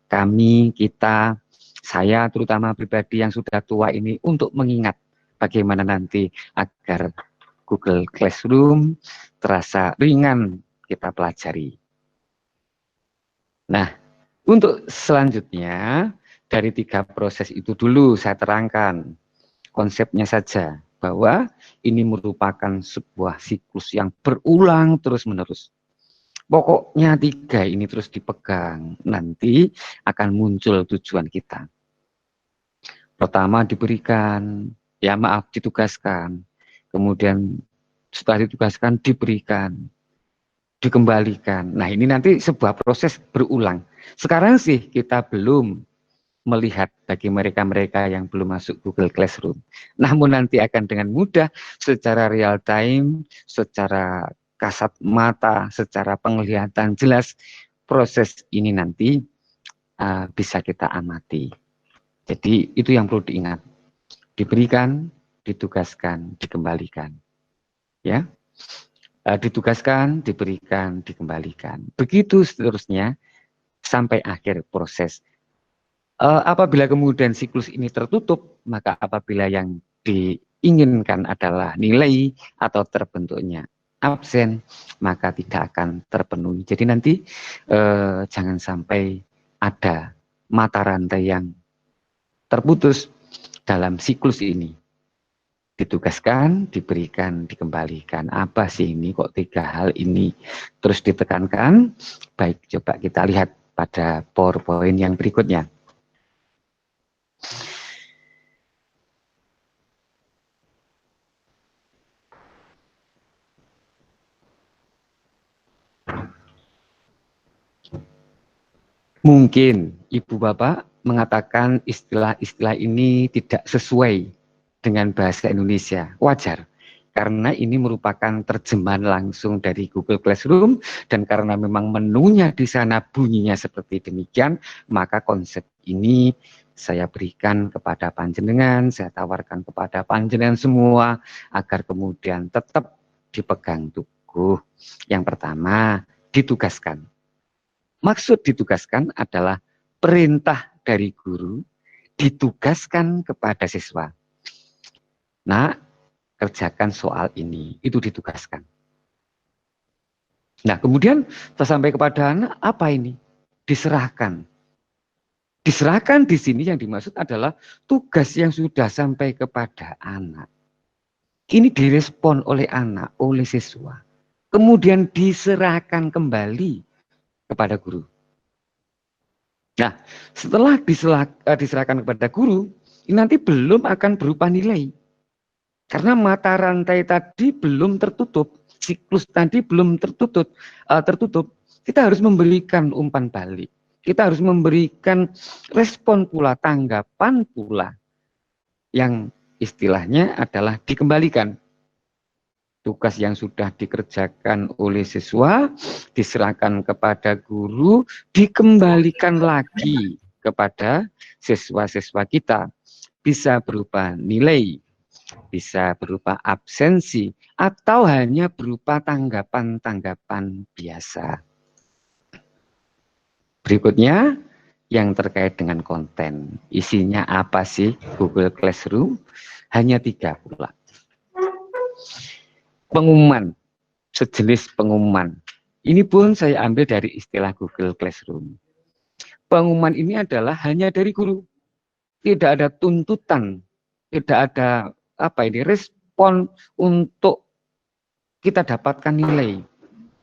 kami, kita, saya terutama pribadi yang sudah tua ini untuk mengingat bagaimana nanti agar Google Classroom terasa ringan kita pelajari. Nah, untuk selanjutnya dari 3 proses itu dulu saya terangkan konsepnya saja bahwa ini merupakan sebuah siklus yang berulang terus-menerus. Pokoknya 3 ini terus dipegang, nanti akan muncul tujuan kita. Pertama diberikan, ya maaf ditugaskan, kemudian setelah ditugaskan diberikan, dikembalikan. Nah ini nanti sebuah proses berulang. Sekarang sih kita belum melihat bagi mereka-mereka yang belum masuk Google Classroom. Namun nanti akan dengan mudah secara real time, secara kasat mata, secara penglihatan jelas proses ini nanti bisa kita amati. Jadi itu yang perlu diingat. Diberikan, ditugaskan, dikembalikan. Ya. Ditugaskan, diberikan, dikembalikan. Begitu seterusnya sampai akhir proses. Apabila kemudian siklus ini tertutup, maka apabila yang diinginkan adalah nilai atau terbentuknya absen, maka tidak akan terpenuhi. Jadi nanti jangan sampai ada mata rantai yang terputus dalam siklus ini. Ditugaskan, diberikan, dikembalikan. Apa sih ini? Kok 3 hal ini terus ditekankan? Baik, coba kita lihat pada PowerPoint yang berikutnya. Mungkin Ibu Bapak mengatakan istilah-istilah ini tidak sesuai dengan bahasa Indonesia. Wajar, karena ini merupakan terjemahan langsung dari Google Classroom, dan karena memang menunya di sana bunyinya seperti demikian, maka konsep ini saya berikan kepada panjenengan, saya tawarkan kepada panjenengan semua, agar kemudian tetap dipegang teguh. Yang pertama, ditugaskan. Maksud ditugaskan adalah perintah dari guru ditugaskan kepada siswa. Nah, kerjakan soal ini, itu ditugaskan. Nah, kemudian sampai kepada anak, apa ini? Diserahkan. Diserahkan di sini yang dimaksud adalah tugas yang sudah sampai kepada anak. Ini direspon oleh anak, oleh siswa. Kemudian diserahkan kembali kepada guru. Nah, setelah diserahkan kepada guru, ini nanti belum akan berupa nilai. Karena mata rantai tadi belum tertutup, siklus tadi belum tertutup, kita harus memberikan umpan balik. Kita harus memberikan respon pula, tanggapan pula, yang istilahnya adalah dikembalikan. Tugas yang sudah dikerjakan oleh siswa, diserahkan kepada guru, dikembalikan lagi kepada siswa-siswa kita. Bisa berupa nilai, bisa berupa absensi, atau hanya berupa tanggapan-tanggapan biasa. Berikutnya, yang terkait dengan konten. Isinya apa sih Google Classroom? Hanya 3 pula. Pengumuman, sejenis pengumuman. Ini pun saya ambil dari istilah Google Classroom. Pengumuman ini adalah hanya dari guru. Tidak ada tuntutan, tidak ada merespon untuk kita dapatkan nilai.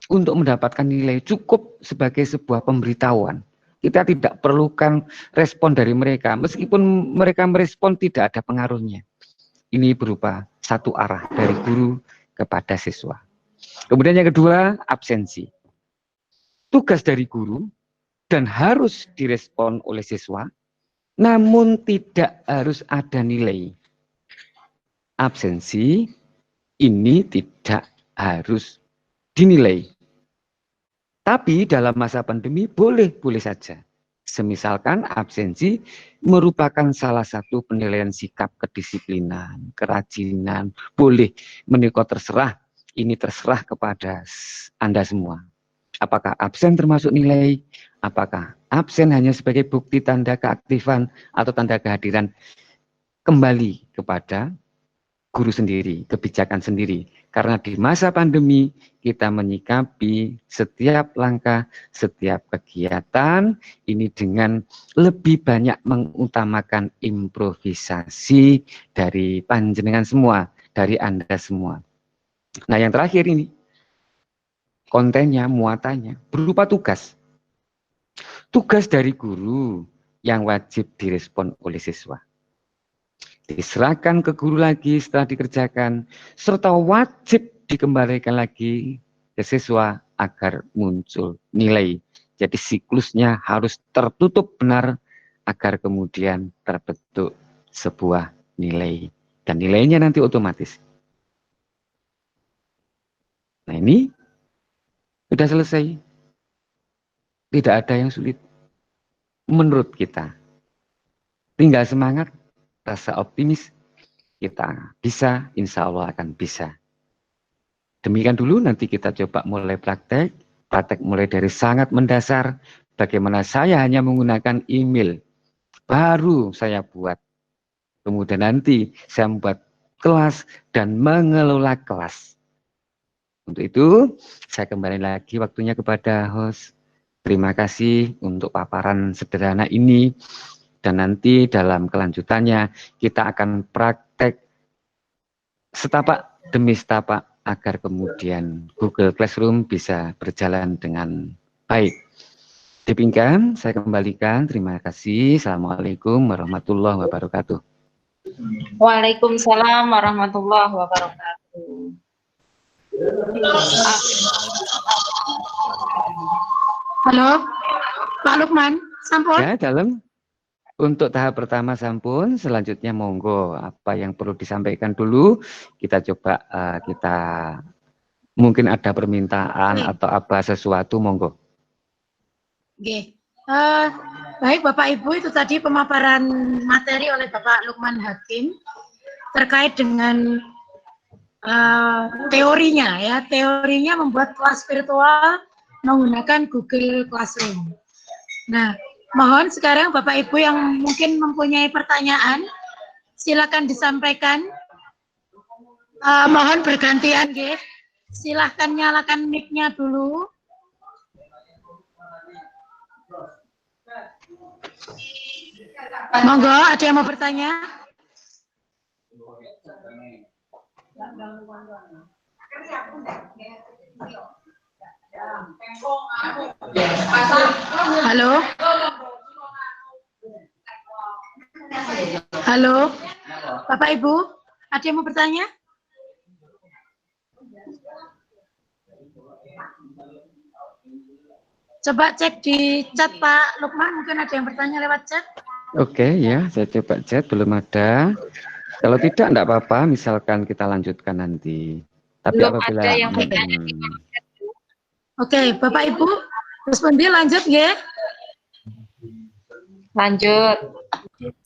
Untuk mendapatkan nilai cukup sebagai sebuah pemberitahuan. Kita tidak perlukan respon dari mereka, meskipun mereka merespon tidak ada pengaruhnya. Ini berupa satu arah dari guru kepada siswa. Kemudian yang kedua, absensi. Tugas dari guru dan harus direspon oleh siswa, namun tidak harus ada nilai. Absensi ini tidak harus dinilai. Tapi dalam masa pandemi boleh saja. Semisalkan absensi merupakan salah satu penilaian sikap kedisiplinan, kerajinan, boleh menikah terserah, ini terserah kepada Anda semua. Apakah absen termasuk nilai? Apakah absen hanya sebagai bukti tanda keaktifan atau tanda kehadiran? Kembali kepada guru sendiri, kebijakan sendiri. Karena di masa pandemi kita menyikapi setiap langkah, setiap kegiatan ini dengan lebih banyak mengutamakan improvisasi dari panjenengan semua, dari Anda semua. Nah yang terakhir ini, kontennya, muatannya berupa tugas. Tugas dari guru yang wajib direspon oleh siswa. Diserahkan ke guru lagi setelah dikerjakan, serta wajib dikembalikan lagi ke siswa agar muncul nilai. Jadi siklusnya harus tertutup benar agar kemudian terbentuk sebuah nilai. Dan nilainya nanti otomatis. Nah ini sudah selesai. Tidak ada yang sulit menurut kita. Tinggal semangat. Rasa optimis, kita bisa, insya Allah akan bisa. Demikian dulu, nanti kita coba mulai praktek mulai dari sangat mendasar, bagaimana saya hanya menggunakan email, baru saya buat. Kemudian nanti saya membuat kelas dan mengelola kelas. Untuk itu, saya kembali lagi waktunya kepada host. Terima kasih untuk paparan sederhana ini. Dan nanti dalam kelanjutannya kita akan praktek setapak demi setapak agar kemudian Google Classroom bisa berjalan dengan baik. Demikian saya kembalikan. Terima kasih. Assalamualaikum warahmatullahi wabarakatuh. Waalaikumsalam warahmatullahi wabarakatuh. Halo, Pak Lukman, sampun? Ya, dalam. Untuk tahap pertama sampun, selanjutnya monggo apa yang perlu disampaikan dulu kita coba kita mungkin ada permintaan atau apa sesuatu monggo. Oke. Baik Bapak Ibu, itu tadi pemaparan materi oleh Bapak Lukman Hakim terkait dengan teorinya ya. Teorinya membuat kelas virtual menggunakan Google Classroom. Nah, mohon sekarang Bapak Ibu yang mungkin mempunyai pertanyaan, silakan disampaikan. Mohon bergantian, G. Silahkan nyalakan mic-nya dulu. Monggo, ada yang mau bertanya? Halo? Halo? Bapak Ibu, ada yang mau bertanya? Coba cek di chat Pak Lukman, mungkin ada yang bertanya lewat chat. Oke, ya, saya coba chat, belum ada. Kalau tidak, enggak apa-apa, misalkan kita lanjutkan nanti. Tapi Belum apabila ada yang bertanya di kolom chat. Oke, Bapak Ibu, respondi lanjut ya. Lanjut.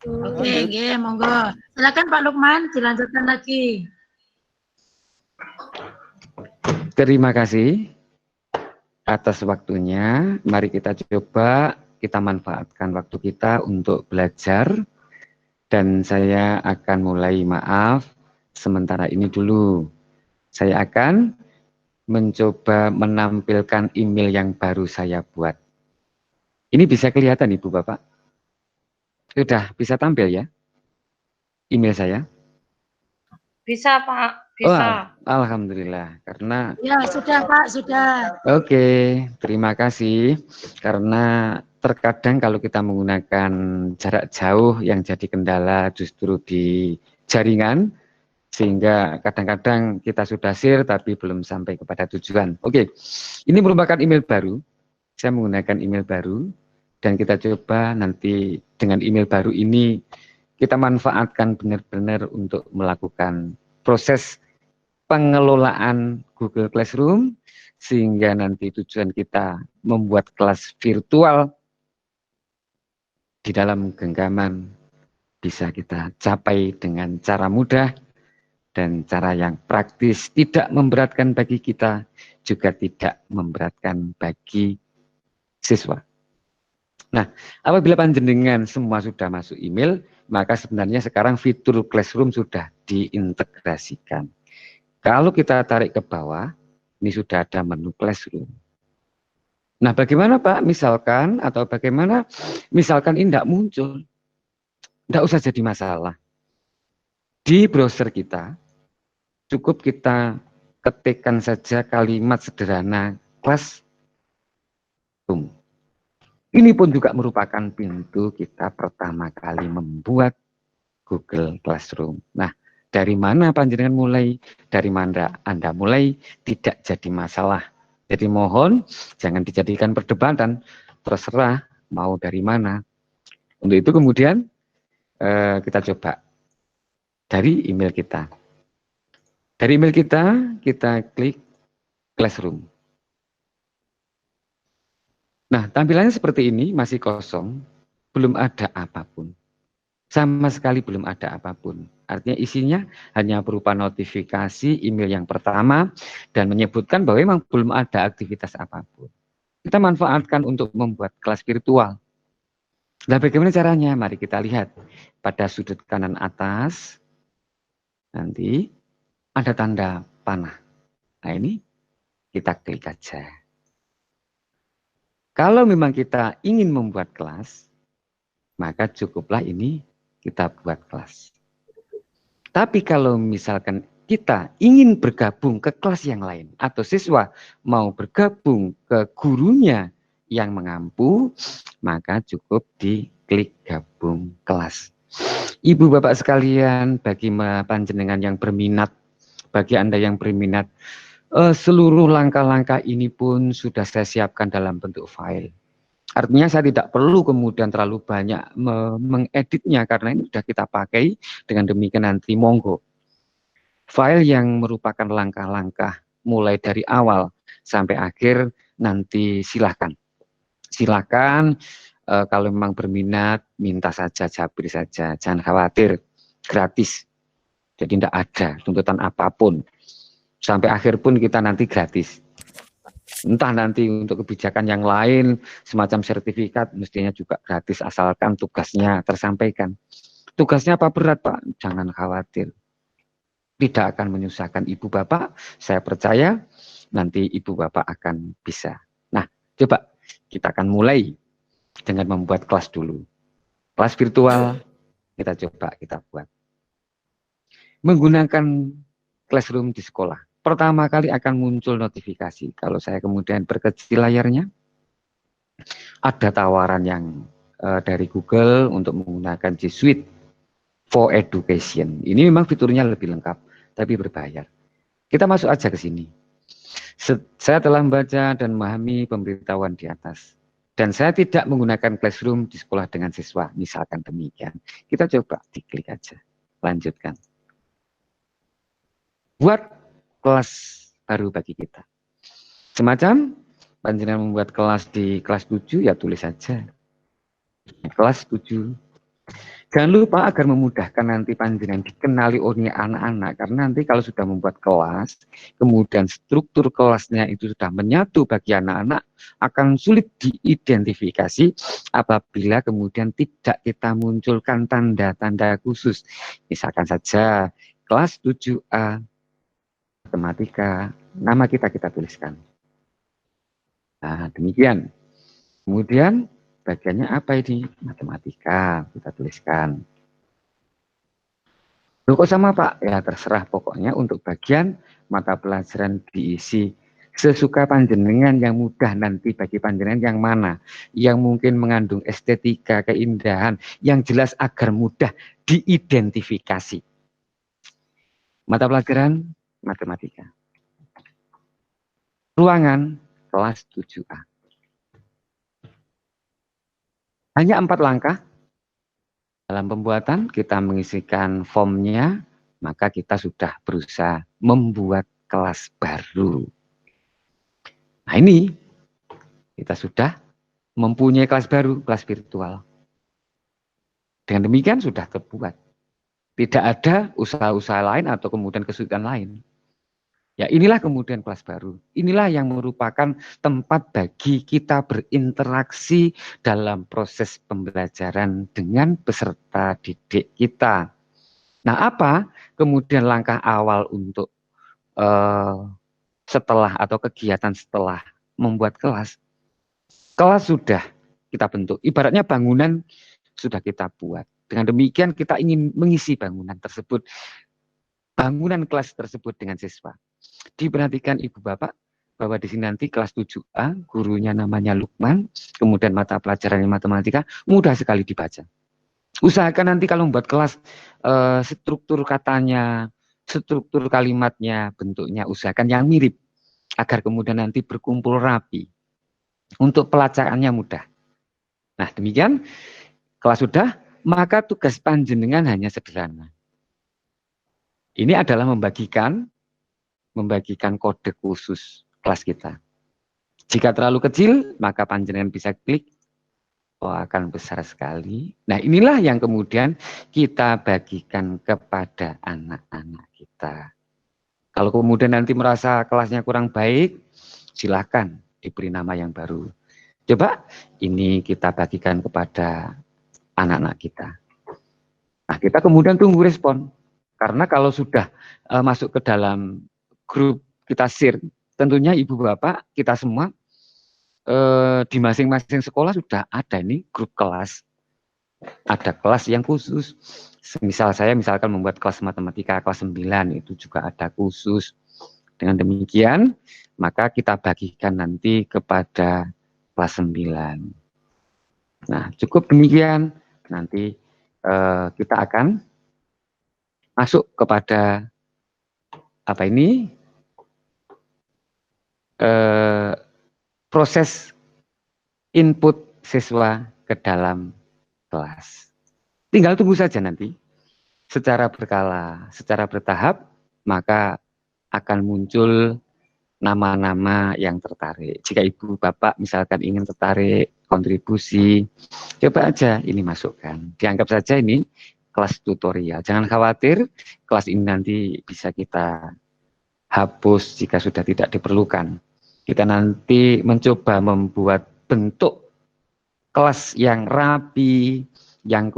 Oke, monggo. Silakan Pak Lukman, dilanjutkan lagi. terima kasih atas waktunya. Mari kita coba kita manfaatkan waktu kita untuk belajar. Dan saya akan mulai, maaf, sementara ini dulu. Saya akan mencoba menampilkan email yang baru saya buat. Ini bisa kelihatan Ibu Bapak? Sudah bisa tampil ya? Email saya? Bisa, Pak. Oh, Bisa. alhamdulillah. Karena Ya, sudah Pak, sudah. Oke, terima kasih. Karena terkadang kalau kita menggunakan jarak jauh yang jadi kendala justru di jaringan, sehingga kadang-kadang kita sudah share tapi belum sampai kepada tujuan. Oke, ini merupakan email baru. Saya menggunakan email baru dan kita coba nanti dengan email baru ini kita manfaatkan benar-benar untuk melakukan proses pengelolaan Google Classroom sehingga nanti tujuan kita membuat kelas virtual di dalam genggaman bisa kita capai dengan cara mudah dan cara yang praktis, tidak memberatkan bagi kita, juga tidak memberatkan bagi siswa. Nah, apabila panjenengan semua sudah masuk email, maka sebenarnya sekarang fitur Classroom sudah diintegrasikan. Kalau kita tarik ke bawah, ini sudah ada menu Classroom. Nah, bagaimana Pak? Misalkan ini tidak muncul, tidak usah jadi masalah. Di browser kita, cukup kita ketikkan saja kalimat sederhana Classroom. Ini pun juga merupakan pintu kita pertama kali membuat Google Classroom. Nah, dari mana panjenengan mulai, dari mana Anda mulai, tidak jadi masalah. Jadi mohon jangan dijadikan perdebatan, terserah mau dari mana. Untuk itu kemudian kita coba dari email kita. Dari email kita klik Classroom. Nah, tampilannya seperti ini, masih kosong, belum ada apapun. Sama sekali belum ada apapun. Artinya isinya hanya berupa notifikasi email yang pertama dan menyebutkan bahwa memang belum ada aktivitas apapun. Kita manfaatkan untuk membuat kelas virtual. Nah, bagaimana caranya? Mari kita lihat. Pada sudut kanan atas, nanti ada tanda panah. Nah, ini kita klik aja. Kalau memang kita ingin membuat kelas, maka cukuplah ini kita buat kelas. Tapi kalau misalkan kita ingin bergabung ke kelas yang lain, atau siswa mau bergabung ke gurunya yang mengampu, maka cukup diklik gabung kelas. Ibu bapak sekalian, bagi panjenengan yang berminat, bagi Anda yang berminat, seluruh langkah-langkah ini pun sudah saya siapkan dalam bentuk file. Artinya saya tidak perlu kemudian terlalu banyak mengeditnya karena ini sudah kita pakai. Dengan demikian nanti monggo. File yang merupakan langkah-langkah mulai dari awal sampai akhir nanti silahkan. Silahkan kalau memang berminat minta saja, jabri saja. Jangan khawatir, gratis. Jadi tidak ada tuntutan apapun. Sampai akhir pun kita nanti gratis. Entah nanti untuk kebijakan yang lain, semacam sertifikat, mestinya juga gratis, asalkan tugasnya tersampaikan. Tugasnya apa berat, Pak? Jangan khawatir. Tidak akan menyusahkan ibu bapak, saya percaya nanti ibu bapak akan bisa. Nah, coba kita akan mulai dengan membuat kelas dulu. Kelas virtual, kita buat. Menggunakan Classroom di sekolah. Pertama kali akan muncul notifikasi. Kalau saya kemudian berkecil layarnya, ada tawaran yang dari Google untuk menggunakan G Suite for Education. Ini memang fiturnya lebih lengkap, tapi berbayar. Kita masuk aja ke sini. Saya telah membaca dan memahami pemberitahuan di atas. Dan saya tidak menggunakan Classroom di sekolah dengan siswa, misalkan demikian. Kita coba diklik aja, lanjutkan. Buat kelas baru bagi kita. Semacam panjenengan membuat kelas di kelas 7, ya tulis saja. Kelas 7. Jangan lupa agar memudahkan nanti panjenengan dikenali oleh anak-anak. Karena nanti kalau sudah membuat kelas, kemudian struktur kelasnya itu sudah menyatu bagi anak-anak, akan sulit diidentifikasi apabila kemudian tidak kita munculkan tanda-tanda khusus. Misalkan saja kelas 7A, matematika, nama kita tuliskan. Nah, demikian. Kemudian bagiannya apa ini? Matematika, kita tuliskan. Loh kok sama Pak? Ya terserah, pokoknya untuk bagian mata pelajaran diisi sesuka panjenengan, yang mudah nanti bagi panjenengan yang mana, yang mungkin mengandung estetika, keindahan, yang jelas agar mudah diidentifikasi. Mata pelajaran matematika. Ruangan kelas 7A. Hanya 4 langkah. Dalam pembuatan kita mengisikan formnya, maka kita sudah berusaha membuat kelas baru. Nah ini, kita sudah mempunyai kelas baru, kelas virtual. Dengan demikian sudah terbuat. Tidak ada usaha-usaha lain atau kemudian kesulitan lain. Ya inilah kemudian kelas baru. Inilah yang merupakan tempat bagi kita berinteraksi dalam proses pembelajaran dengan peserta didik kita. Nah apa kemudian langkah awal untuk setelah atau kegiatan setelah membuat kelas? Kelas sudah kita bentuk, ibaratnya bangunan sudah kita buat. Dengan demikian kita ingin mengisi bangunan tersebut, bangunan kelas tersebut dengan siswa. Diperhatikan Ibu Bapak bahwa di sini nanti kelas 7A, gurunya namanya Lukman, kemudian mata pelajaran matematika, mudah sekali dibaca. Usahakan nanti kalau membuat kelas, struktur katanya, struktur kalimatnya, bentuknya, usahakan yang mirip, agar kemudian nanti berkumpul rapi. Untuk pelacakannya mudah. Nah demikian, kelas sudah, maka tugas panjenengan hanya sederhana. Ini adalah membagikan kode khusus kelas kita. Jika terlalu kecil, maka panjenengan bisa klik, oh akan besar sekali. Nah inilah yang kemudian kita bagikan kepada anak-anak kita. Kalau kemudian nanti merasa kelasnya kurang baik, silahkan diberi nama yang baru. Coba ini kita bagikan kepada anak-anak kita. Nah kita kemudian tunggu respon. Karena kalau sudah masuk ke dalam grup kita share, tentunya Ibu Bapak kita semua di masing-masing sekolah sudah ada ini grup kelas, ada kelas yang khusus. Misal saya misalkan membuat kelas matematika kelas 9, itu juga ada khusus. Dengan demikian maka kita bagikan nanti kepada kelas 9. Nah cukup demikian, nanti kita akan masuk kepada apa ini, proses input siswa ke dalam kelas. Tinggal tunggu saja nanti, secara berkala, secara bertahap, maka akan muncul nama-nama yang tertarik. Jika Ibu Bapak misalkan ingin tertarik kontribusi, coba aja ini masukkan. Dianggap saja ini kelas tutorial. Jangan khawatir, kelas ini nanti bisa kita hapus jika sudah tidak diperlukan. Kita nanti mencoba membuat bentuk kelas yang rapi, yang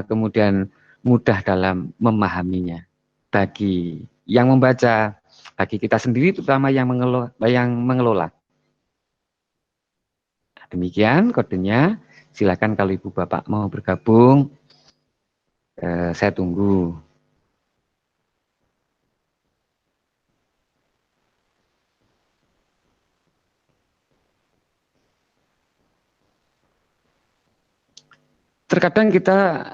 kemudian mudah dalam memahaminya. Bagi yang membaca, bagi kita sendiri terutama yang mengelola. Demikian kodenya, silakan kalau Ibu Bapak mau bergabung, saya tunggu. Terkadang kita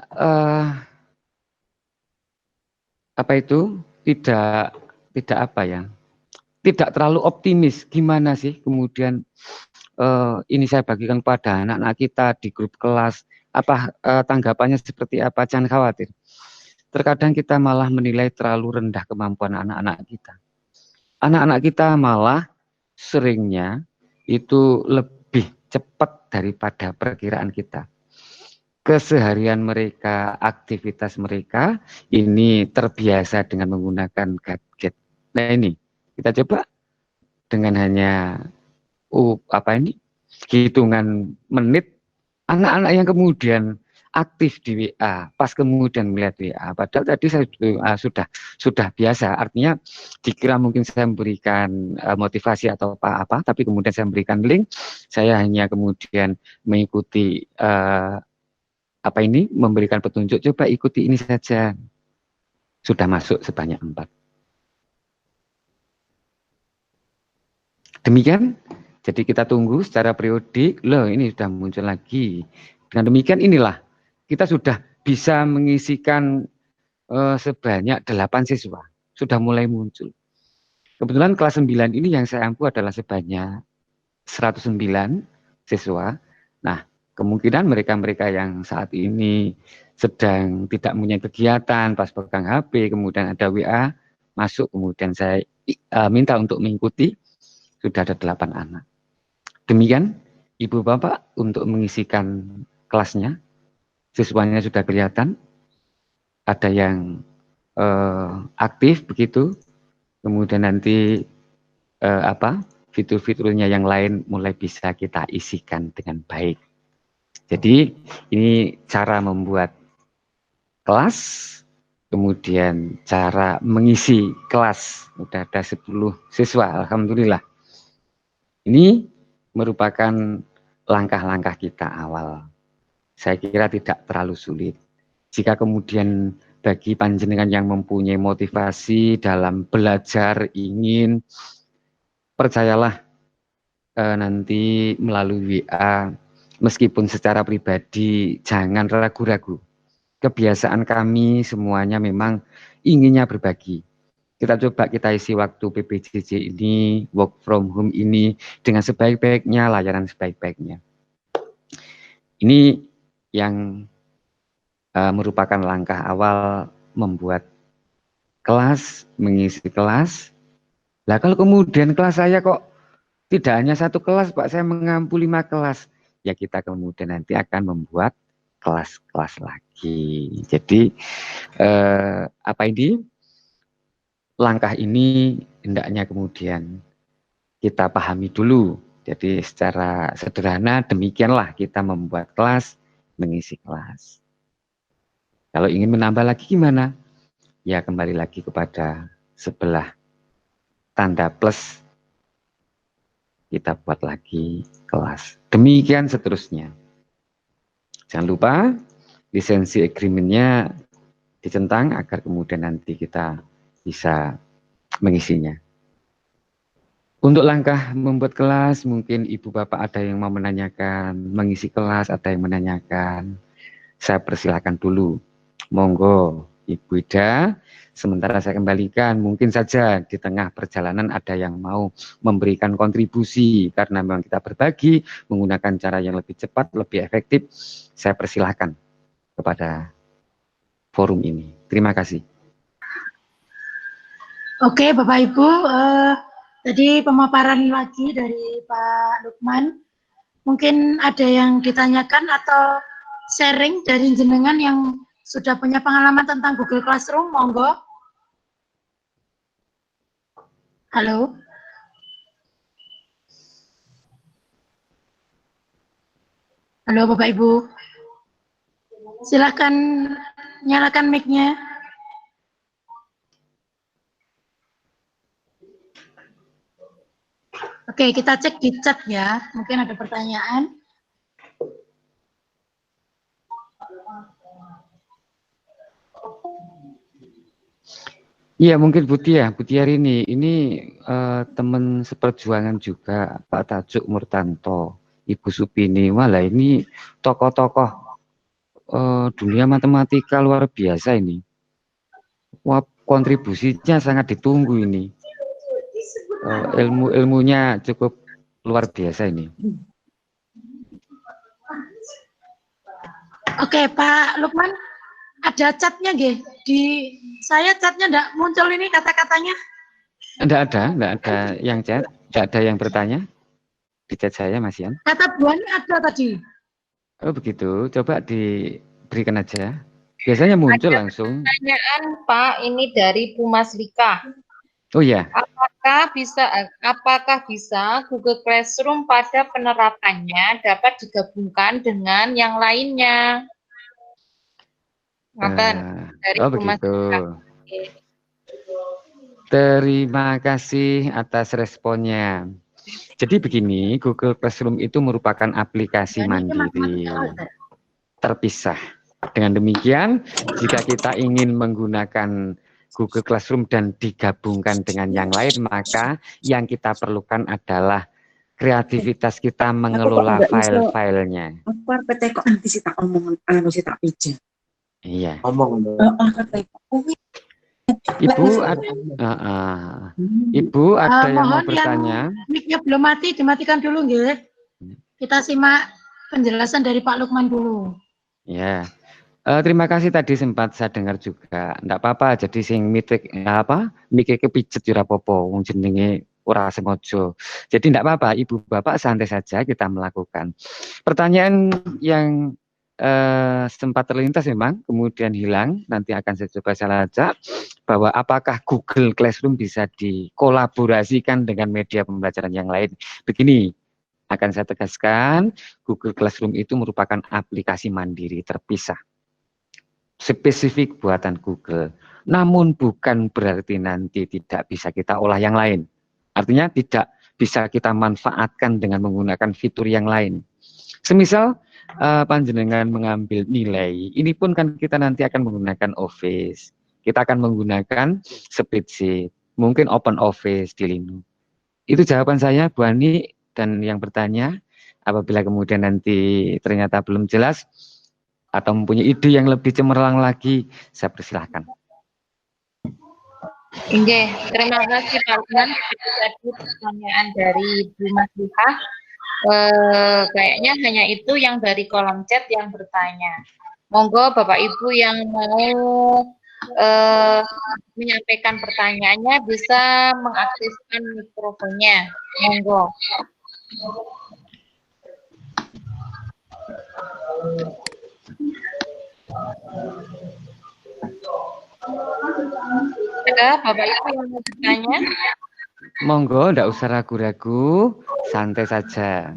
tidak terlalu optimis. Gimana sih kemudian ini saya bagikan pada anak-anak kita di grup kelas, apa tanggapannya seperti apa? Jangan khawatir. Terkadang kita malah menilai terlalu rendah kemampuan anak-anak kita. Anak-anak kita malah seringnya itu lebih cepat daripada perkiraan kita. Keseharian mereka, aktivitas mereka ini terbiasa dengan menggunakan gadget. Nah ini kita coba dengan hanya hitungan menit, anak-anak yang kemudian aktif di WA, pas kemudian melihat WA, padahal tadi saya sudah biasa, artinya dikira mungkin saya memberikan motivasi atau apa, tapi kemudian saya memberikan link, saya hanya kemudian mengikuti memberikan petunjuk, coba ikuti ini saja. sudah masuk sebanyak 4. Demikian, jadi kita tunggu secara periodik, loh ini sudah muncul lagi. Dengan demikian inilah, kita sudah bisa mengisikan sebanyak 8 siswa, sudah mulai muncul. Kebetulan kelas 9 ini yang saya ampu adalah sebanyak 109 siswa. Nah, kemungkinan mereka-mereka yang saat ini sedang tidak punya kegiatan, pas pegang HP, kemudian ada WA, masuk, kemudian saya minta untuk mengikuti, sudah ada 8 anak. Demikian, Ibu Bapak, untuk mengisikan kelasnya, siswanya sudah kelihatan, ada yang aktif begitu, kemudian nanti fitur-fiturnya yang lain mulai bisa kita isikan dengan baik. Jadi ini cara membuat kelas, kemudian cara mengisi kelas. Sudah ada 10 siswa, alhamdulillah. Ini merupakan langkah-langkah kita awal. Saya kira tidak terlalu sulit. Jika kemudian bagi panjenengan yang mempunyai motivasi dalam belajar, ingin, percayalah nanti melalui WA, meskipun secara pribadi jangan ragu-ragu. Kebiasaan kami semuanya memang inginnya berbagi. Kita coba kita isi waktu PBJJ ini, work from home ini dengan sebaik-baiknya, layanan sebaik-baiknya. Ini yang merupakan langkah awal membuat kelas, mengisi kelas. Lah kalau kemudian kelas saya kok tidak hanya 1 kelas, Pak, saya mengampu 5 kelas. Ya kita kemudian nanti akan membuat kelas-kelas lagi. Jadi apa ini? Langkah ini hendaknya kemudian kita pahami dulu. Jadi secara sederhana demikianlah kita membuat kelas, mengisi kelas. Kalau ingin menambah lagi gimana? Ya kembali lagi kepada sebelah tanda plus. Kita buat lagi kelas. Demikian seterusnya. Jangan lupa lisensi agreement-nya dicentang agar kemudian nanti kita bisa mengisinya. Untuk langkah membuat kelas, mungkin Ibu Bapak ada yang mau menanyakan, mengisi kelas ada yang menanyakan. Saya persilakan dulu. Monggo Ibu Ida, sementara saya kembalikan, mungkin saja di tengah perjalanan ada yang mau memberikan kontribusi, karena memang kita berbagi, menggunakan cara yang lebih cepat, lebih efektif, saya persilahkan kepada forum ini. Terima kasih. Oke, Bapak Ibu, tadi pemaparan lagi dari Pak Lukman. Mungkin ada yang ditanyakan atau sharing dari jenengan yang sudah punya pengalaman tentang Google Classroom, monggo. Halo. Halo Bapak Ibu. Silakan nyalakan mic-nya. Oke, kita cek di chat ya. Mungkin ada pertanyaan. Iya, mungkin Bu Tiarini ini teman seperjuangan juga, Pak Tajuk Murtanto, Ibu Supini. Malah ini tokoh-tokoh dunia matematika luar biasa ini. Wah, kontribusinya sangat ditunggu ini. Ilmunya cukup luar biasa ini. Oke, Pak Lukman, ada catnya nggih? Di saya catnya enggak muncul ini kata-katanya. Enggak ada yang chat, enggak ada yang bertanya. Di chat saya Mas Yan. Kata buahnya ada tadi. Oh begitu, coba diberikan aja. Biasanya muncul ada langsung. Pertanyaan Pak, ini dari Bu Maslika. Oh ya. Apakah bisa Google Classroom pada penerapannya dapat digabungkan dengan yang lainnya? Dari oh begitu. Terima kasih atas responnya. Jadi begini, Google Classroom itu merupakan aplikasi mandiri terpisah. Dengan demikian, jika kita ingin menggunakan Google Classroom dan digabungkan dengan yang lain, maka yang kita perlukan adalah kreativitas kita mengelola file-filenya. Apa PT kok nanti sih tak omong anu sih tak pijak. Iya. Omong. Ibu ada yang mau Mohon bertanya? Mic-nya belum mati, dimatikan dulu nggih. Kita simak penjelasan dari Pak Lukman dulu. Ya. Terima kasih tadi sempat saya dengar juga. Enggak apa-apa, jadi sing mitik mikir kepijet ora apa-apa wong jenenge ora sengaja. Jadi enggak apa-apa, Ibu Bapak santai saja kita melakukan. Pertanyaan yang sempat terlintas memang kemudian hilang, nanti akan saya coba saya lacak bahwa apakah Google Classroom bisa dikolaborasikan dengan media pembelajaran yang lain. Begini, akan saya tegaskan, Google Classroom itu merupakan aplikasi mandiri terpisah, spesifik buatan Google. Namun bukan berarti nanti tidak bisa kita olah yang lain. Artinya tidak bisa kita manfaatkan dengan menggunakan fitur yang lain. Semisal panjenengan mengambil nilai, ini pun kan kita nanti akan menggunakan Office. Kita akan menggunakan spreadsheet, mungkin Open Office di Linux. Itu jawaban saya, Bu Ani, dan yang bertanya, apabila kemudian nanti ternyata belum jelas, atau mempunyai ide yang lebih cemerlang lagi, saya persilahkan. Oke, terima kasih Pak Lukman. Tadi pertanyaan dari Bu Masliha. Kayaknya hanya itu yang dari kolom chat yang bertanya. Monggo Bapak Ibu yang mau menyampaikan pertanyaannya bisa mengaktifkan mikrofonnya. Monggo. Ada Bapak Ibu yang mau bertanya? Monggo, ndak usah ragu-ragu, santai saja.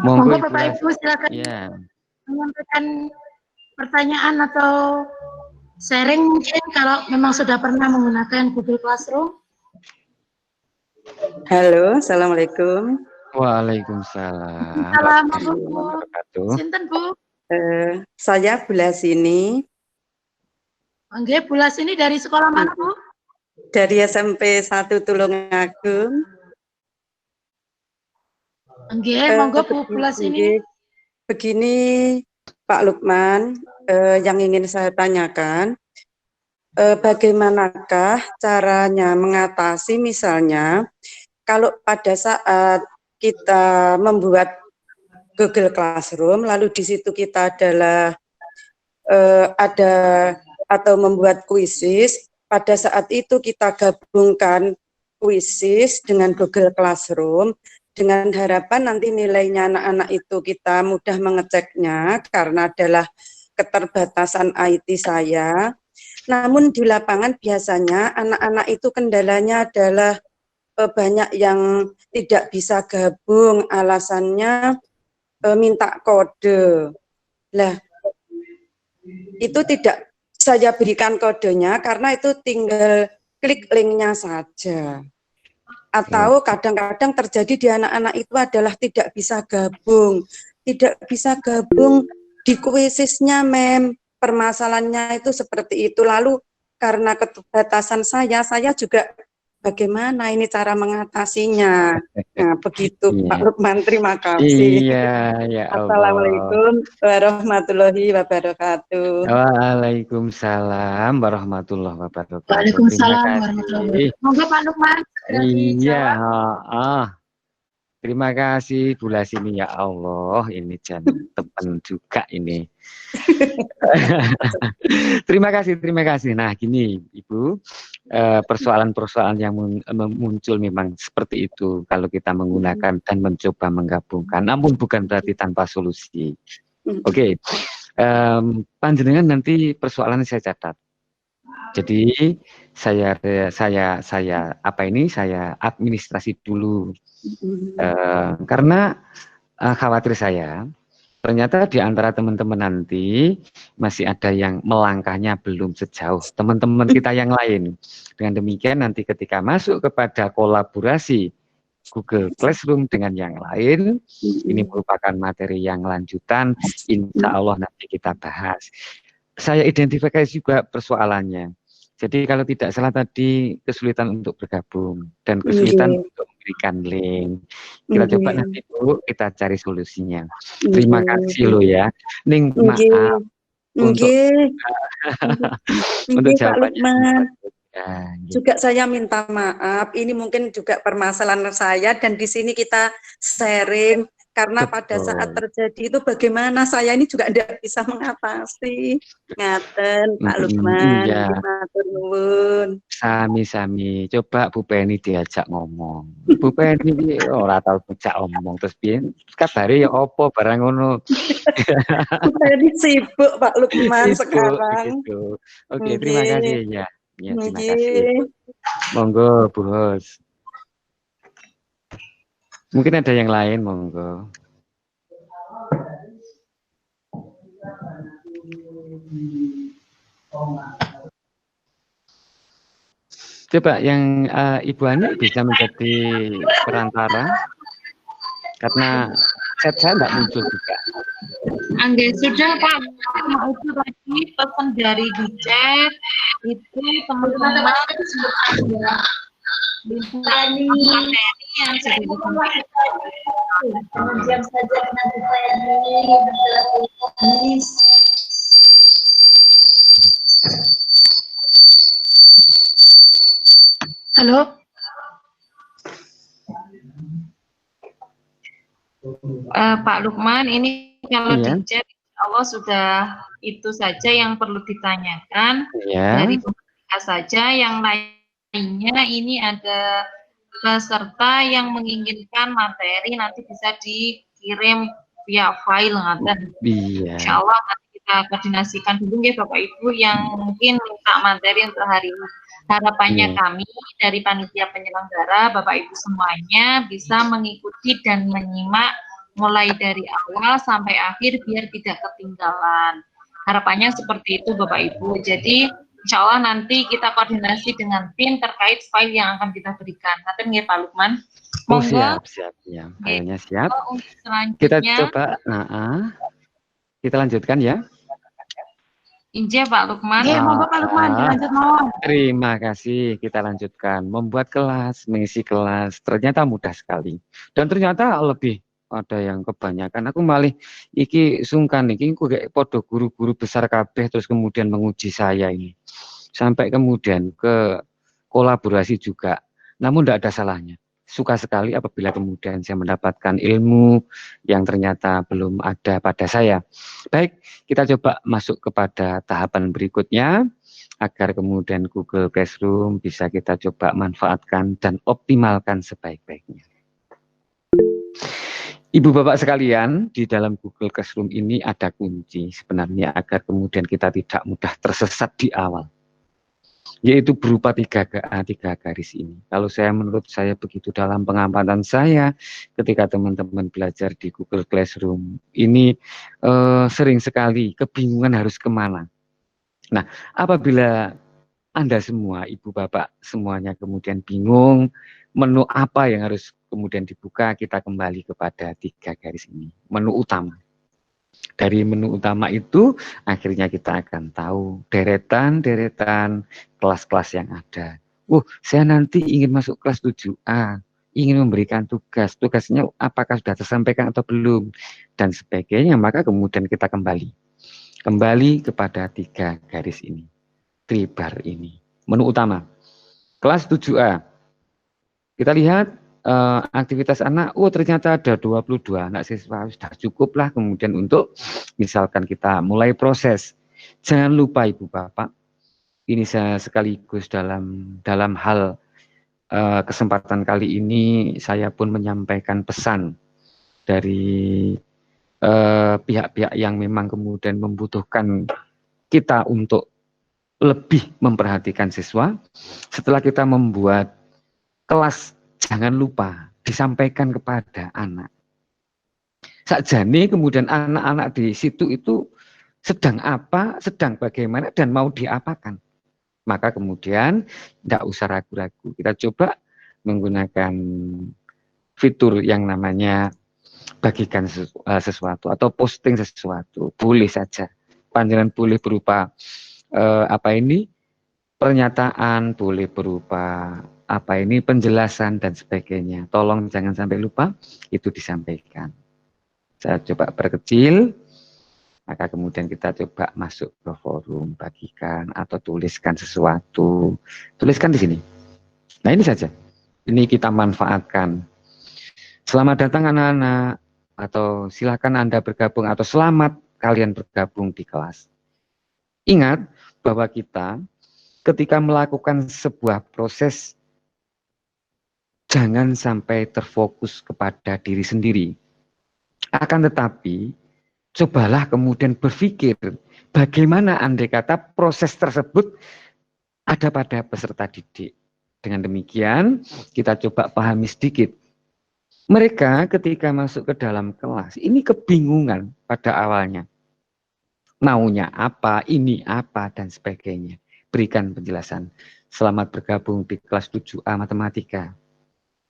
Monggo Bapak Ibu silakan ya, menyampaikan pertanyaan atau sharing mungkin kalau memang sudah pernah menggunakan Google Classroom. Halo, assalamualaikum. Waalaikumsalam. Assalamualaikum. Sinten Bu? Saya Bulasini. Nggih, Bulasini dari sekolah mana Bu? Dari SMP 1 Tulungagung. Nggih, monggo Bu Bulasini. Begini Pak Lukman, yang ingin saya tanyakan, bagaimanakah caranya mengatasi misalnya kalau pada saat kita membuat Google Classroom, lalu di situ kita adalah ada atau membuat kuisis, pada saat itu kita gabungkan kuisis dengan Google Classroom, dengan harapan nanti nilainya anak-anak itu kita mudah mengeceknya karena adalah keterbatasan IT saya. Namun di lapangan biasanya anak-anak itu kendalanya adalah banyak yang tidak bisa gabung, alasannya minta kode. Lah, itu tidak saya berikan kodenya karena itu tinggal klik linknya saja. Atau kadang-kadang terjadi di anak-anak itu adalah tidak bisa gabung. Tidak bisa gabung di kuisisnya, Mem. Permasalahannya itu seperti itu. Lalu karena keterbatasan saya juga bagaimana ini cara mengatasinya? Nah, begitu Pak Lukman, terima kasih. Iya, ya Allah. Assalamualaikum warahmatullahi wabarakatuh. Waalaikumsalam warahmatullahi wabarakatuh. Waalaikumsalam warahmatullahi wabarakatuh. Monggo Pak Lukman. Iya, terima kasih Bu Lasini, ya Allah, ini teman juga ini. Terima kasih. Nah, gini Ibu, persoalan-persoalan yang muncul memang seperti itu kalau kita menggunakan dan mencoba menggabungkan, namun bukan berarti tanpa solusi. Oke, panjenengan nanti persoalan saya catat. Jadi saya administrasi dulu karena khawatir saya ternyata di antara teman-teman nanti masih ada yang melangkahnya belum sejauh teman-teman kita yang lain. Dengan demikian nanti ketika masuk kepada kolaborasi Google Classroom dengan yang lain. Ini merupakan materi yang lanjutan, insya Allah nanti kita bahas. Saya identifikasi juga persoalannya. Jadi kalau tidak salah tadi kesulitan untuk bergabung dan kesulitan untuk memberikan link. Kita coba nanti dulu kita cari solusinya. Terima kasih loh ya. Ning maaf untuk untuk jawabannya. Ya, gitu. Juga saya minta maaf, ini mungkin juga permasalahan saya dan di sini kita sharing karena pada saat terjadi itu bagaimana saya ini juga tidak bisa mengatasi. Ngaten Pak Lukman, iya. matur nuwun. Sami-sami, coba Bu Penny diajak ngomong. Bu Penny ora tau diajak ngomong terus piye? Kabare ya apa barang ngono. Bu Penny sibuk Pak Lukman Sibuk, sekarang. Gitu. Oke, terima kasih ya. Ya, terima kasih. Nggih. Monggo, Bu Hos. Mungkin ada yang lain, monggo. Coba yang Ibu Ani bisa menjadi perantara, karena chat saya nggak muncul juga. Angge sudah Pak, itu tadi pesan dari di chat itu teman-teman sudah materi yang sudah disampaikan. Jam saja nanti saya ini Halo. Pak Lukman, ini kalau Iya. di chat Allah sudah itu saja yang perlu ditanyakan. Iya. Dari pemerintah saja, yang lainnya ini ada peserta yang menginginkan materi nanti bisa dikirim via file ngaten. Iya. Insya Allah nanti kita koordinasikan dulu ya Bapak Ibu yang mungkin minta materi untuk hari ini. Harapannya kami dari panitia penyelenggara, Bapak Ibu semuanya bisa mengikuti dan menyimak mulai dari awal sampai akhir biar tidak ketinggalan. Harapannya seperti itu Bapak Ibu. Jadi insya Allah nanti kita koordinasi dengan tim terkait file yang akan kita berikan. Nanti nggih Pak Lukman. Oh, Monggo. siap. Filenya siap. Selanjutnya, Kita coba, kita lanjutkan ya. Inja Pak Lukman. Oke, monggo Pak Lukman dilanjut mawon. Terima kasih, kita lanjutkan. Membuat kelas, mengisi kelas, ternyata mudah sekali. Dan ternyata lebih ada yang kebanyakan. Aku malah iki sungkan iki kayak podo guru-guru besar kabeh terus kemudian menguji saya ini. Sampai kemudian ke kolaborasi juga. Namun tidak ada salahnya. Suka sekali apabila kemudian saya mendapatkan ilmu yang ternyata belum ada pada saya. Baik, kita coba masuk kepada tahapan berikutnya agar kemudian Google Classroom bisa kita coba manfaatkan dan optimalkan sebaik-baiknya. Ibu Bapak sekalian, di dalam Google Classroom ini ada kunci sebenarnya agar kemudian kita tidak mudah tersesat di awal. Yaitu berupa tiga garis ini. Kalau menurut saya begitu dalam pengamatan saya ketika teman-teman belajar di Google Classroom ini sering sekali kebingungan harus kemana. Nah, apabila Anda semua, Ibu Bapak semuanya kemudian bingung menu apa yang harus kemudian dibuka, kita kembali kepada tiga garis ini, menu utama. Dari menu utama itu akhirnya kita akan tahu deretan kelas-kelas yang ada. Saya nanti ingin masuk kelas 7A, ingin memberikan tugasnya apakah sudah tersampaikan atau belum, dan sebagainya. Maka kemudian kita kembali kepada tiga garis ini, tribar ini, menu utama. Kelas 7A, kita lihat aktivitas anak, ternyata ada 22 anak siswa, sudah cukup lah kemudian untuk misalkan kita mulai proses. Jangan lupa Ibu Bapak, ini saya sekaligus dalam hal kesempatan kali ini saya pun menyampaikan pesan dari pihak-pihak yang memang kemudian membutuhkan kita untuk lebih memperhatikan siswa. Setelah kita membuat kelas, jangan lupa disampaikan kepada anak. Sakjane kemudian anak-anak di situ itu sedang apa, sedang bagaimana, dan mau diapakan. Maka kemudian tidak usah ragu-ragu. Kita coba menggunakan fitur yang namanya bagikan sesuatu atau posting sesuatu. Boleh saja. Panjenengan boleh berupa pernyataan, boleh berupa penjelasan dan sebagainya. Tolong jangan sampai lupa itu disampaikan. Saya coba perkecil, maka kemudian kita coba masuk ke forum, bagikan atau tuliskan sesuatu. Tuliskan di sini. Nah, ini saja. Ini kita manfaatkan. Selamat datang anak-anak, atau silakan Anda bergabung, atau selamat kalian bergabung di kelas. Ingat bahwa kita ketika melakukan sebuah proses, jangan sampai terfokus kepada diri sendiri. Akan tetapi, cobalah kemudian berpikir bagaimana andai kata proses tersebut ada pada peserta didik. Dengan demikian, kita coba pahami sedikit. Mereka ketika masuk ke dalam kelas, ini kebingungan pada awalnya. Maunya apa, ini apa, dan sebagainya. Berikan penjelasan. Selamat bergabung di kelas 7A Matematika.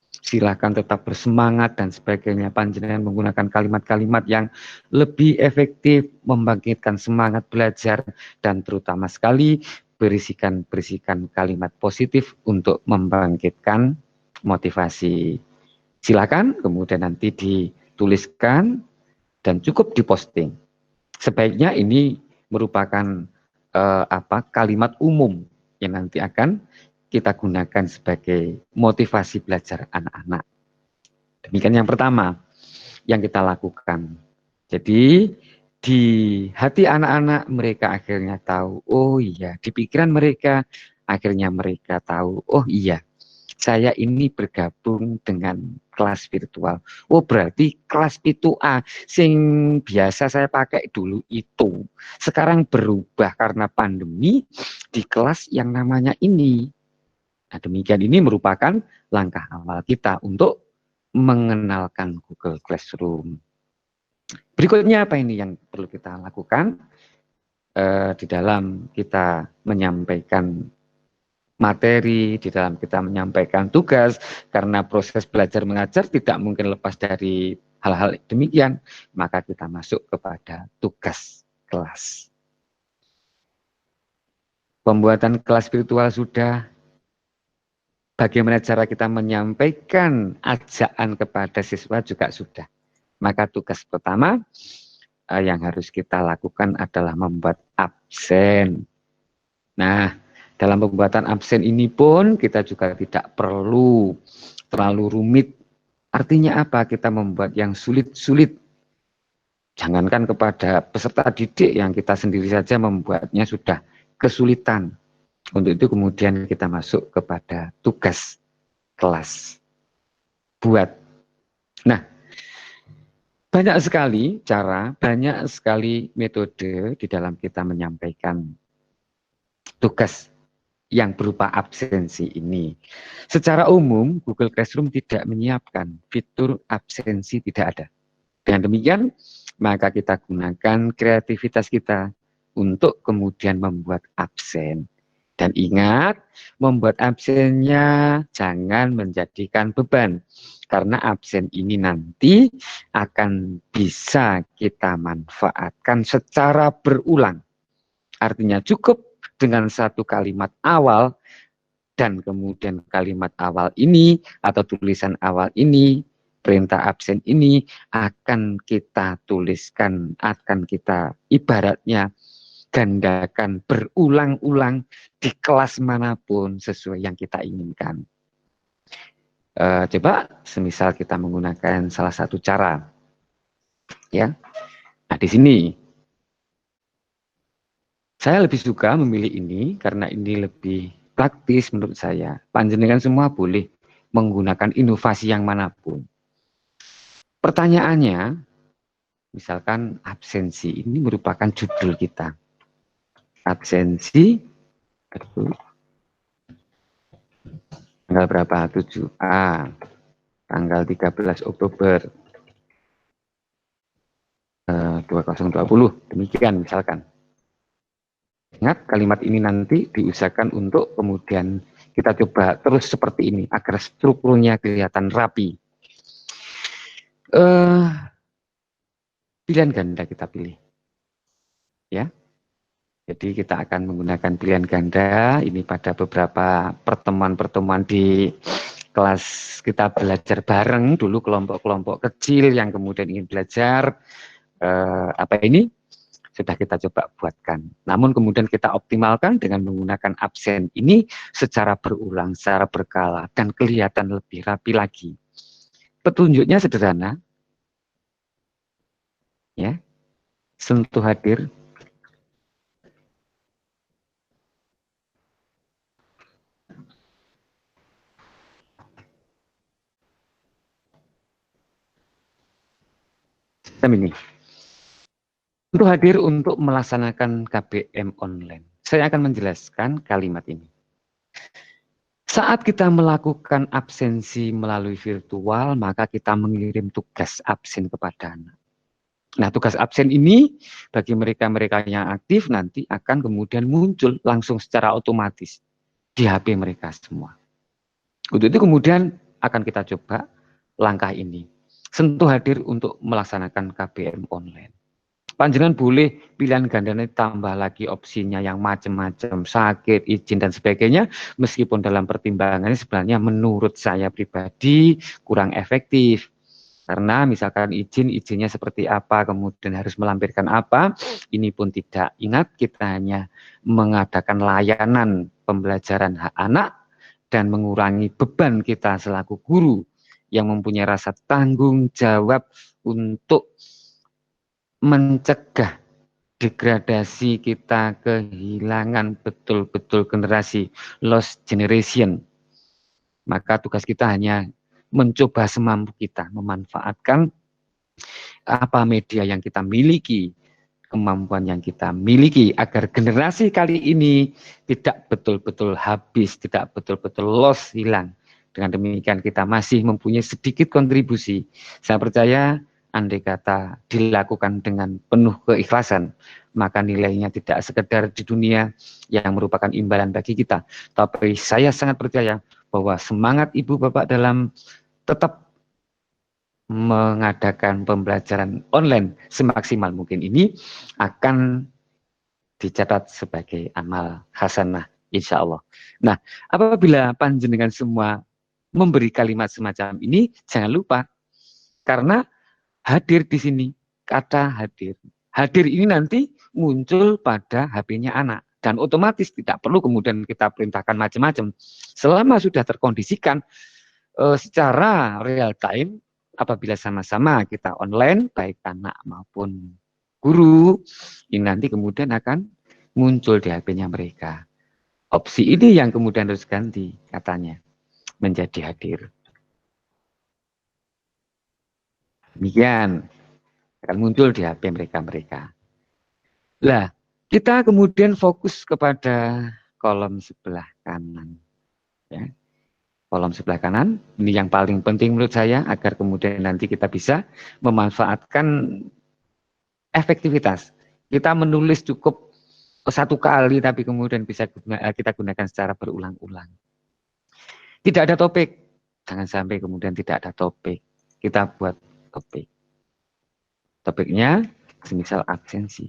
Silakan tetap bersemangat dan sebagainya. Panjenengan menggunakan kalimat-kalimat yang lebih efektif, membangkitkan semangat belajar, dan terutama sekali berisikan kalimat positif untuk membangkitkan motivasi. Silakan kemudian nanti dituliskan dan cukup diposting. Sebaiknya ini merupakan kalimat umum yang nanti akan kita gunakan sebagai motivasi belajar anak-anak. Demikian yang pertama yang kita lakukan. Jadi di hati anak-anak mereka akhirnya tahu, oh iya, di pikiran mereka akhirnya mereka tahu, oh iya, saya ini bergabung dengan kelas virtual. Oh berarti kelas itu sing biasa saya pakai dulu itu. Sekarang berubah karena pandemi di kelas yang namanya ini. Nah demikian, ini merupakan langkah awal kita untuk mengenalkan Google Classroom. Berikutnya apa ini yang perlu kita lakukan? Di dalam kita menyampaikan materi, di dalam kita menyampaikan tugas, karena proses belajar mengajar tidak mungkin lepas dari hal-hal demikian, maka kita masuk kepada tugas kelas. Pembuatan kelas virtual sudah, bagaimana cara kita menyampaikan ajakan kepada siswa juga sudah. Maka tugas pertama yang harus kita lakukan adalah membuat absen. Nah, dalam pembuatan absen ini pun kita juga tidak perlu terlalu rumit. Artinya apa? Kita membuat yang sulit-sulit. Jangankan kepada peserta didik, yang kita sendiri saja membuatnya sudah kesulitan. Untuk itu kemudian kita masuk kepada tugas kelas. Buat. Nah, banyak sekali cara, banyak sekali metode di dalam kita menyampaikan tugas yang berupa absensi ini. Secara umum, Google Classroom tidak menyiapkan fitur absensi, tidak ada. Dengan demikian, maka kita gunakan kreativitas kita untuk kemudian membuat absen. Dan ingat, membuat absennya jangan menjadikan beban. Karena absen ini nanti akan bisa kita manfaatkan secara berulang. Artinya cukup dengan satu kalimat awal, dan kemudian kalimat awal ini atau tulisan awal ini, perintah absen ini akan kita tuliskan, akan kita ibaratnya gandakan berulang-ulang di kelas manapun sesuai yang kita inginkan. Coba semisal kita menggunakan salah satu cara, ya. Nah di sini saya lebih suka memilih ini karena ini lebih praktis menurut saya. Panjenengan semua boleh menggunakan inovasi yang manapun. Pertanyaannya, misalkan absensi, ini merupakan judul kita. Absensi, tanggal berapa? 7A, tanggal 13 Oktober 2020, demikian misalkan. Ingat, kalimat ini nanti diusahakan untuk kemudian kita coba terus seperti ini, agar strukturnya kelihatan rapi. Pilihan ganda kita pilih. Ya. Jadi kita akan menggunakan pilihan ganda ini pada beberapa pertemuan-pertemuan di kelas kita belajar bareng dulu kelompok-kelompok kecil yang kemudian ingin belajar apa ini sudah kita coba buatkan. Namun kemudian kita optimalkan dengan menggunakan absen ini secara berulang, secara berkala dan kelihatan lebih rapi lagi. Petunjuknya sederhana. Ya. Sentuh hadir. Ini untuk hadir untuk melaksanakan KBM online. Saya akan menjelaskan kalimat ini. Saat kita melakukan absensi melalui virtual, maka kita mengirim tugas absen kepada anak. Nah, tugas absen ini bagi mereka-mereka yang aktif nanti akan kemudian muncul langsung secara otomatis di HP mereka semua. Untuk itu kemudian akan kita coba langkah ini. Sentuh hadir untuk melaksanakan KBM online. Panjenengan boleh pilihan gandanya tambah lagi opsinya yang macam-macam, sakit, izin, dan sebagainya. Meskipun dalam pertimbangannya sebenarnya menurut saya pribadi kurang efektif. Karena misalkan izinnya seperti apa, kemudian harus melampirkan apa, ini pun tidak. Ingat, kita hanya mengadakan layanan pembelajaran hak anak dan mengurangi beban kita selaku guru yang mempunyai rasa tanggung jawab untuk mencegah degradasi kita kehilangan betul-betul generasi, lost generation. Maka tugas kita hanya mencoba semampu kita memanfaatkan apa media yang kita miliki, kemampuan yang kita miliki agar generasi kali ini tidak betul-betul habis, tidak betul-betul lost, hilang. Dengan demikian kita masih mempunyai sedikit kontribusi. Saya percaya andai kata dilakukan dengan penuh keikhlasan, maka nilainya tidak sekedar di dunia yang merupakan imbalan bagi kita. Tapi saya sangat percaya bahwa semangat ibu bapak dalam tetap mengadakan pembelajaran online semaksimal mungkin ini akan dicatat sebagai amal hasanah insya Allah. Nah, apabila panjenengan semua memberi kalimat semacam ini, jangan lupa karena hadir di sini, kata hadir. Hadir ini nanti muncul pada HP-nya anak dan otomatis tidak perlu kemudian kita perintahkan macam-macam. Selama sudah terkondisikan secara real time, apabila sama-sama kita online, baik anak maupun guru, ini nanti kemudian akan muncul di HP-nya mereka. Opsi ini yang kemudian harus ganti katanya menjadi hadir. Demikian akan muncul di HP mereka. Lah, kita kemudian fokus kepada kolom sebelah kanan. Ya. Kolom sebelah kanan, ini yang paling penting menurut saya agar kemudian nanti kita bisa memanfaatkan efektivitas. Kita menulis cukup satu kali tapi kemudian bisa kita gunakan secara berulang-ulang. Tidak ada topik, jangan sampai kemudian tidak ada topik. Kita buat topik. Topiknya semisal absensi.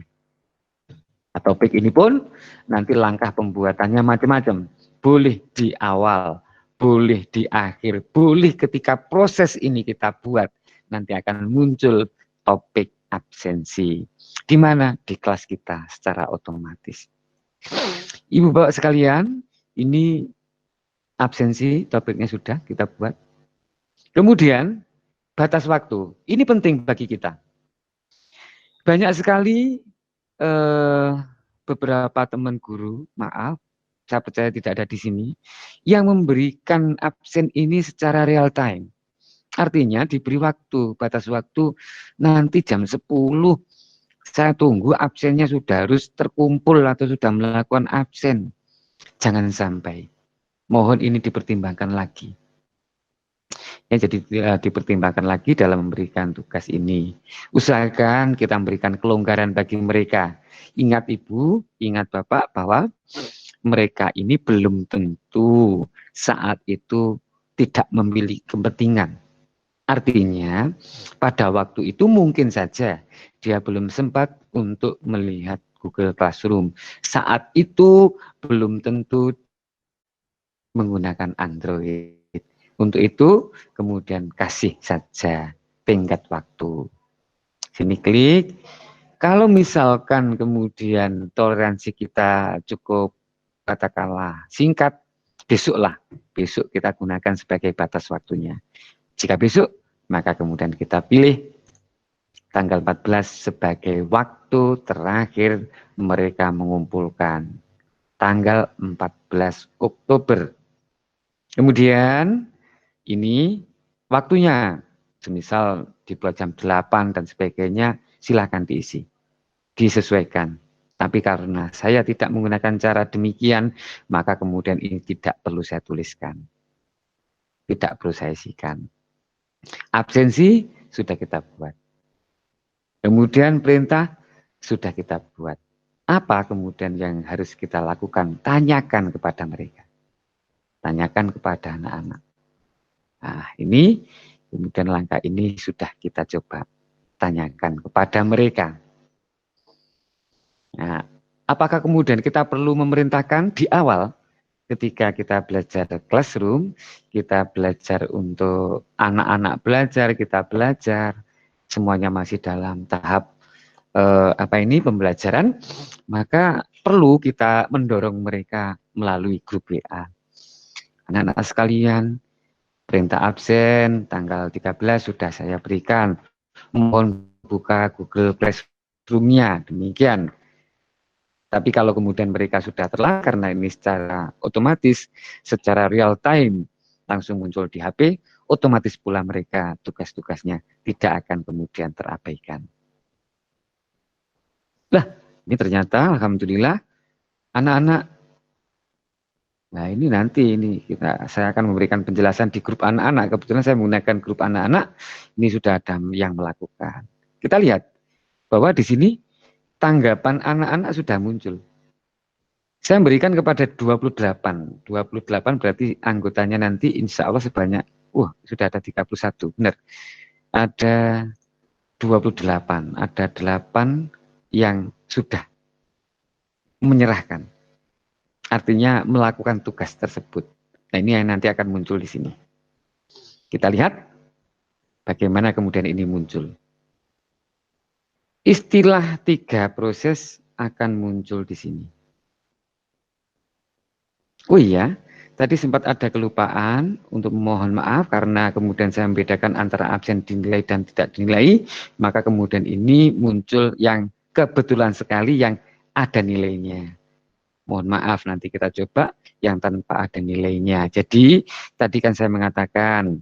Nah, topik ini pun nanti langkah pembuatannya macam-macam. Boleh di awal, boleh di akhir, boleh ketika proses ini kita buat. Nanti akan muncul topik absensi. Di mana? Di kelas kita secara otomatis. Ibu bapak sekalian, ini absensi topiknya sudah kita buat. Kemudian batas waktu, ini penting bagi kita. Banyak sekali beberapa teman guru, maaf, saya percaya tidak ada di sini, yang memberikan absen ini secara real time. Artinya diberi waktu, batas waktu nanti jam 10, saya tunggu absennya sudah harus terkumpul atau sudah melakukan absen. Jangan sampai. Mohon ini dipertimbangkan lagi. Ya, jadi dipertimbangkan lagi dalam memberikan tugas ini. Usahakan kita memberikan kelonggaran bagi mereka. Ingat Ibu, ingat Bapak bahwa mereka ini belum tentu saat itu tidak memiliki kepentingan. Artinya pada waktu itu mungkin saja dia belum sempat untuk melihat Google Classroom. Saat itu belum tentu menggunakan Android. Untuk itu kemudian kasih saja tenggat waktu. Sini klik. Kalau misalkan kemudian toleransi kita cukup katakanlah singkat, besok kita gunakan sebagai batas waktunya. Jika besok, maka kemudian kita pilih tanggal 14 sebagai waktu terakhir mereka mengumpulkan. Tanggal 14 Oktober. Kemudian ini waktunya, semisal dibuat jam 8 dan sebagainya, silakan diisi, disesuaikan. Tapi karena saya tidak menggunakan cara demikian, maka kemudian ini tidak perlu saya tuliskan. Tidak perlu saya isikan. Absensi sudah kita buat. Kemudian perintah sudah kita buat. Apa kemudian yang harus kita lakukan? Tanyakan kepada mereka. Tanyakan kepada anak-anak. Nah, ini kemudian langkah ini sudah kita coba tanyakan kepada mereka. Nah, apakah kemudian kita perlu memerintahkan di awal ketika kita belajar classroom, kita belajar untuk anak-anak belajar, kita belajar, semuanya masih dalam tahap pembelajaran, maka perlu kita mendorong mereka melalui grup WA. Anak-anak sekalian, perintah absen tanggal 13 sudah saya berikan. Mohon buka Google Classroom-nya, demikian. Tapi kalau kemudian mereka sudah terlanggar, karena ini secara otomatis, secara real time, langsung muncul di HP, otomatis pula mereka tugas-tugasnya tidak akan kemudian terabaikan. Lah, ini ternyata Alhamdulillah, anak-anak, nah ini nanti saya akan memberikan penjelasan di grup anak-anak. Kebetulan saya menggunakan grup anak-anak, ini sudah ada yang melakukan. Kita lihat bahwa di sini tanggapan anak-anak sudah muncul. Saya berikan kepada 28. 28 berarti anggotanya nanti insya Allah sebanyak, sudah ada 31, benar. Ada 28, ada 8 yang sudah menyerahkan. Artinya melakukan tugas tersebut. Nah, ini yang nanti akan muncul di sini. Kita lihat bagaimana kemudian ini muncul. Istilah 3 proses akan muncul di sini. Oh iya, tadi sempat ada kelupaan, untuk memohon maaf karena kemudian saya membedakan antara absen dinilai dan tidak dinilai, maka kemudian ini muncul yang kebetulan sekali yang ada nilainya. Mohon maaf, nanti kita coba yang tanpa ada nilainya. Jadi tadi kan saya mengatakan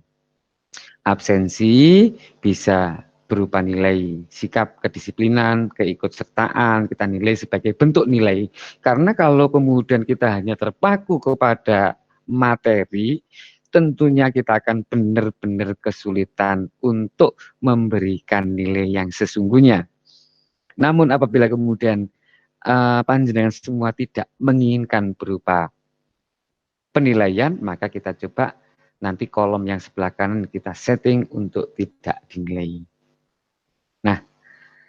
absensi bisa berupa nilai sikap kedisiplinan, keikutsertaan, kita nilai sebagai bentuk nilai. Karena kalau kemudian kita hanya terpaku kepada materi, tentunya kita akan benar-benar kesulitan untuk memberikan nilai yang sesungguhnya. Namun apabila kemudian panjenengan semua tidak menginginkan berupa penilaian, maka kita coba nanti kolom yang sebelah kanan kita setting untuk tidak dinilai. Nah,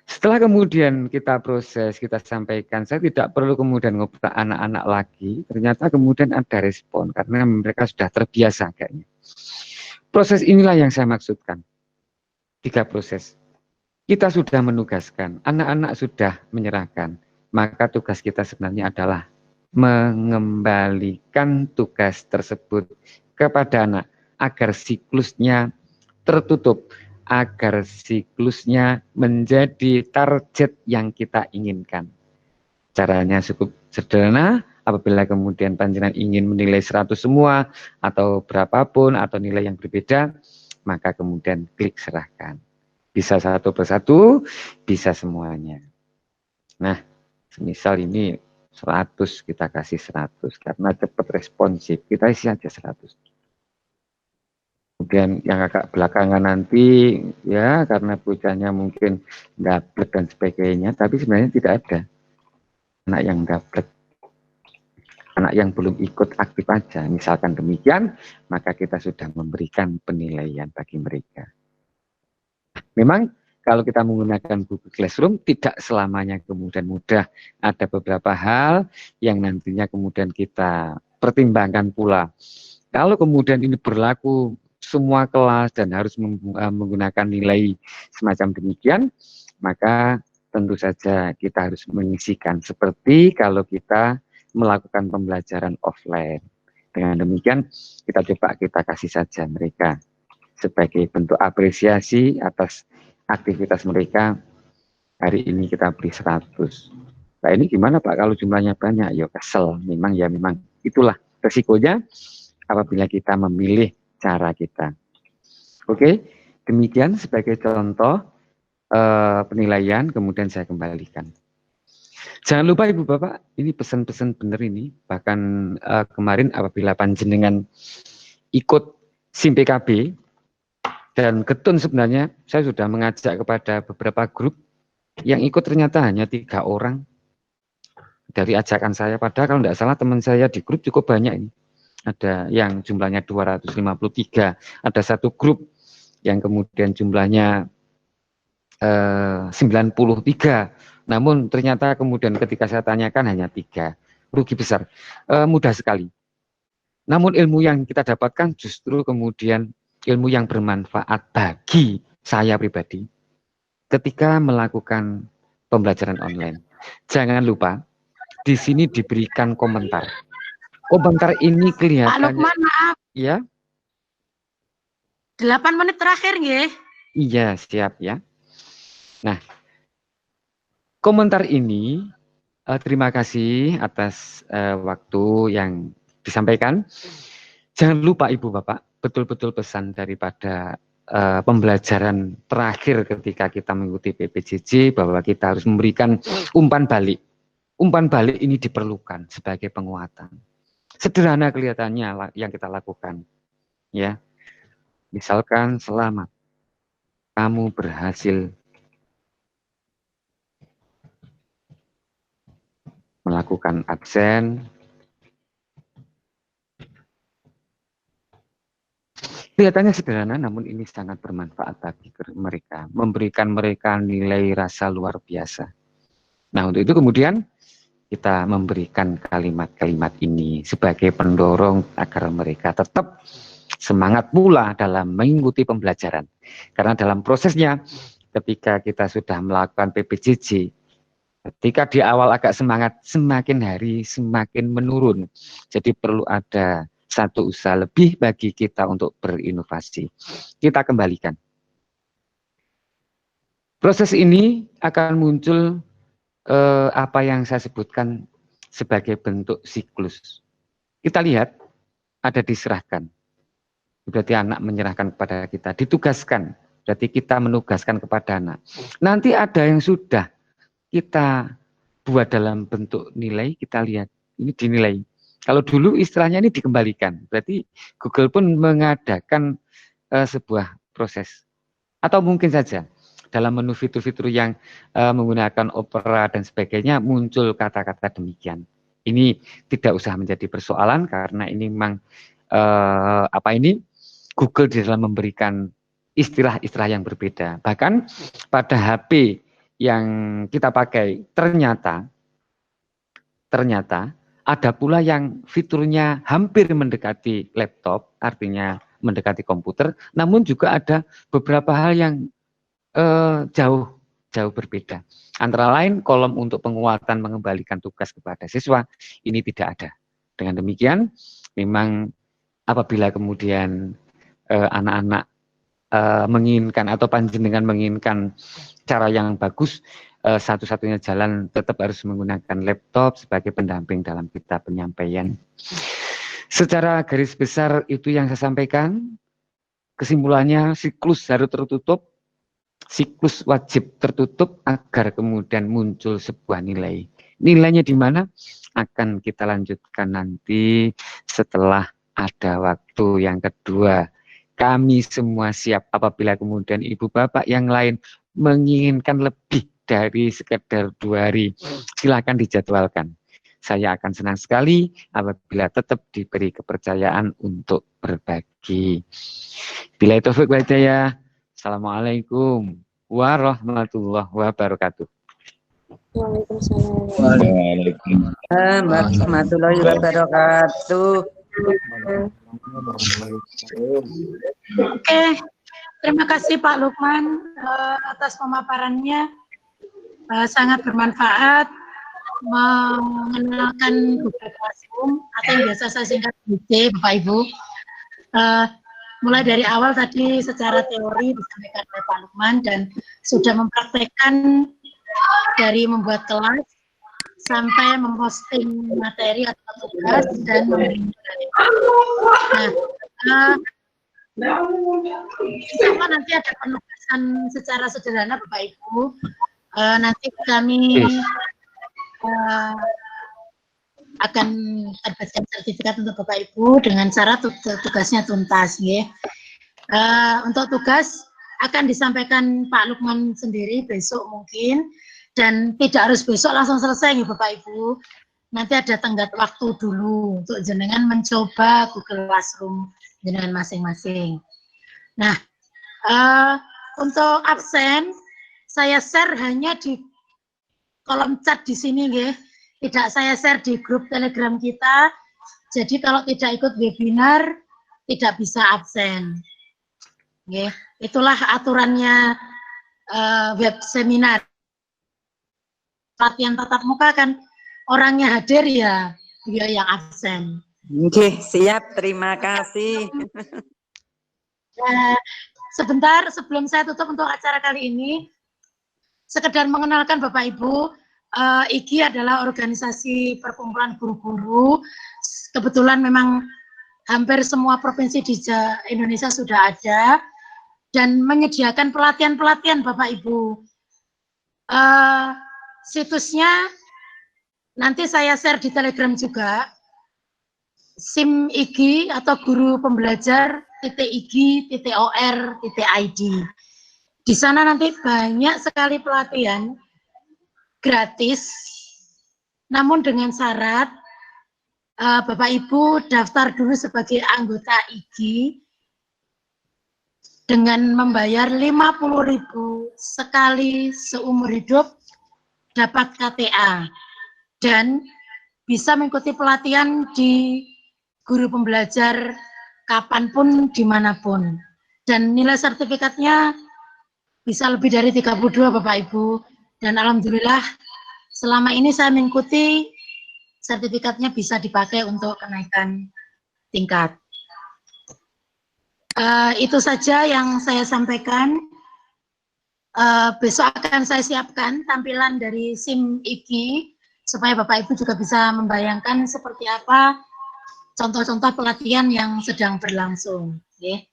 setelah kemudian kita proses, kita sampaikan, saya tidak perlu kemudian ngobrol anak-anak lagi, ternyata kemudian ada respon, karena mereka sudah terbiasa kayaknya. Proses inilah yang saya maksudkan, 3 proses. Kita sudah menugaskan, anak-anak sudah menyerahkan, maka tugas kita sebenarnya adalah mengembalikan tugas tersebut kepada anak, agar siklusnya tertutup, agar siklusnya menjadi target yang kita inginkan. Caranya cukup sederhana, apabila kemudian panjenengan ingin menilai 100 semua, atau berapapun, atau nilai yang berbeda, maka kemudian klik serahkan. Bisa satu persatu, bisa semuanya. Nah, misal ini 100, kita kasih 100, karena cepat responsif, kita isi aja 100. Kemudian yang agak belakangan nanti, ya karena bocahnya mungkin dablek dan sebagainya, tapi sebenarnya tidak ada anak yang dablek, anak yang belum ikut aktif aja. Misalkan demikian, maka kita sudah memberikan penilaian bagi mereka. Memang kalau kita menggunakan Google Classroom tidak selamanya kemudian mudah. Ada beberapa hal yang nantinya kemudian kita pertimbangkan pula. Kalau kemudian ini berlaku semua kelas dan harus menggunakan nilai semacam demikian, maka tentu saja kita harus mengisikan seperti kalau kita melakukan pembelajaran offline. Dengan demikian kita coba kita kasih saja mereka sebagai bentuk apresiasi atas aktivitas mereka. Hari ini kita beri 100. Nah ini gimana Pak kalau jumlahnya banyak? Ya kesel, memang itulah resikonya apabila kita memilih cara kita. Oke, demikian sebagai contoh penilaian, kemudian saya kembalikan. Jangan lupa Ibu Bapak, ini pesan-pesan benar ini. Bahkan kemarin apabila panjenengan ikut SIM PKB, dan ketun sebenarnya saya sudah mengajak kepada beberapa grup yang ikut ternyata hanya 3 orang dari ajakan saya. Padahal kalau tidak salah teman saya di grup cukup banyak ini. Ada yang jumlahnya 253, ada satu grup yang kemudian jumlahnya 93. Namun ternyata kemudian ketika saya tanyakan hanya 3, rugi besar, mudah sekali. Namun ilmu yang kita dapatkan justru kemudian ilmu yang bermanfaat bagi saya pribadi ketika melakukan pembelajaran online. Jangan lupa di sini diberikan komentar. Komentar ini kelihatannya. Pak Lukman, maaf. Ya. 8 menit terakhir nggih. Iya, siap ya. Nah, komentar ini terima kasih atas waktu yang disampaikan. Jangan lupa Ibu Bapak, betul-betul pesan daripada pembelajaran terakhir ketika kita mengikuti PPJJ bahwa kita harus memberikan umpan balik. Umpan balik ini diperlukan sebagai penguatan. Sederhana kelihatannya yang kita lakukan. Ya. Misalkan selamat. Kamu berhasil melakukan absen. Kelihatannya sederhana, namun ini sangat bermanfaat bagi mereka, memberikan mereka nilai rasa luar biasa. Nah, untuk itu kemudian kita memberikan kalimat-kalimat ini sebagai pendorong agar mereka tetap semangat pula dalam mengikuti pembelajaran. Karena dalam prosesnya, ketika kita sudah melakukan PPJJ, ketika di awal agak semangat, semakin hari semakin menurun. Jadi perlu ada satu usaha lebih bagi kita untuk berinovasi. Kita kembalikan. Proses ini akan muncul apa yang saya sebutkan sebagai bentuk siklus. Kita lihat ada diserahkan. Berarti anak menyerahkan kepada kita, ditugaskan. Berarti kita menugaskan kepada anak. Nanti ada yang sudah kita buat dalam bentuk nilai, kita lihat ini dinilai. Kalau dulu istilahnya ini dikembalikan, berarti Google pun mengadakan sebuah proses. Atau mungkin saja dalam menu fitur-fitur yang menggunakan Opera dan sebagainya muncul kata-kata demikian. Ini tidak usah menjadi persoalan karena ini memang Google di dalam memberikan istilah-istilah yang berbeda. Bahkan pada HP yang kita pakai ternyata ada pula yang fiturnya hampir mendekati laptop, artinya mendekati komputer, namun juga ada beberapa hal yang jauh berbeda. Antara lain kolom untuk penguatan mengembalikan tugas kepada siswa ini tidak ada. Dengan demikian, memang apabila kemudian anak-anak menginginkan atau panjenengan menginginkan cara yang bagus, satu-satunya jalan tetap harus menggunakan laptop sebagai pendamping dalam kita penyampaian. Secara garis besar itu yang saya sampaikan. Kesimpulannya siklus harus tertutup. Siklus wajib tertutup agar kemudian muncul sebuah nilai. Nilainya di mana? Akan kita lanjutkan nanti setelah ada waktu yang kedua. Kami semua siap apabila kemudian ibu bapak yang lain menginginkan lebih dari sekedar 2 hari. Silakan dijadwalkan. Saya akan senang sekali apabila tetap diberi kepercayaan untuk berbagi. Bila itu Taufik wal Hidayah. Assalamualaikum warahmatullahi wabarakatuh. Warahmatullahi wabarakatuh. Oke, terima kasih Pak Lukman atas pemaparannya. Sangat bermanfaat, mengenalkan Google Classroom atau yang biasa saya singkat GC, Bapak Ibu. Mulai dari awal tadi secara teori disampaikan oleh Pak Lukman dan sudah mempraktekkan dari membuat kelas sampai memposting materi atau tugas dan memberi nilai. Sama nanti ada penugasan secara sederhana Bapak Ibu. Nanti kami akan terbitkan sertifikat untuk Bapak Ibu dengan syarat tugasnya tuntas, ya. Untuk tugas akan disampaikan Pak Lukman sendiri besok mungkin, dan tidak harus besok langsung selesai, ya Bapak Ibu. Nanti ada tenggat waktu dulu untuk jenengan mencoba Google Classroom jenengan masing-masing. Nah, untuk absen saya share hanya di kolom chat di sini, ya. Tidak saya share di grup Telegram kita. Jadi kalau tidak ikut webinar tidak bisa absen. Ya, itulah aturannya web seminar. Latihan tatap muka kan orangnya hadir ya dia yang absen. Oke, siap. Terima kasih. Sebentar sebelum saya tutup untuk acara kali ini, sekedar mengenalkan Bapak Ibu, IGI adalah organisasi perkumpulan guru-guru. Kebetulan memang hampir semua provinsi di Indonesia sudah ada dan menyediakan pelatihan-pelatihan Bapak Ibu. Situsnya nanti saya share di Telegram juga, SIM IGI atau guru pembelajar .ig.or.id. Di sana nanti banyak sekali pelatihan gratis, namun dengan syarat Bapak Ibu daftar dulu sebagai anggota IGI dengan membayar 50.000 sekali seumur hidup, dapat KTA dan bisa mengikuti pelatihan di guru pembelajar kapanpun, dimanapun, dan nilai sertifikatnya bisa lebih dari 32 Bapak Ibu. Dan alhamdulillah selama ini saya mengikuti, sertifikatnya bisa dipakai untuk kenaikan tingkat. Itu saja yang saya sampaikan. Besok akan saya siapkan tampilan dari SIM IGI supaya Bapak Ibu juga bisa membayangkan seperti apa contoh-contoh pelatihan yang sedang berlangsung. Okay.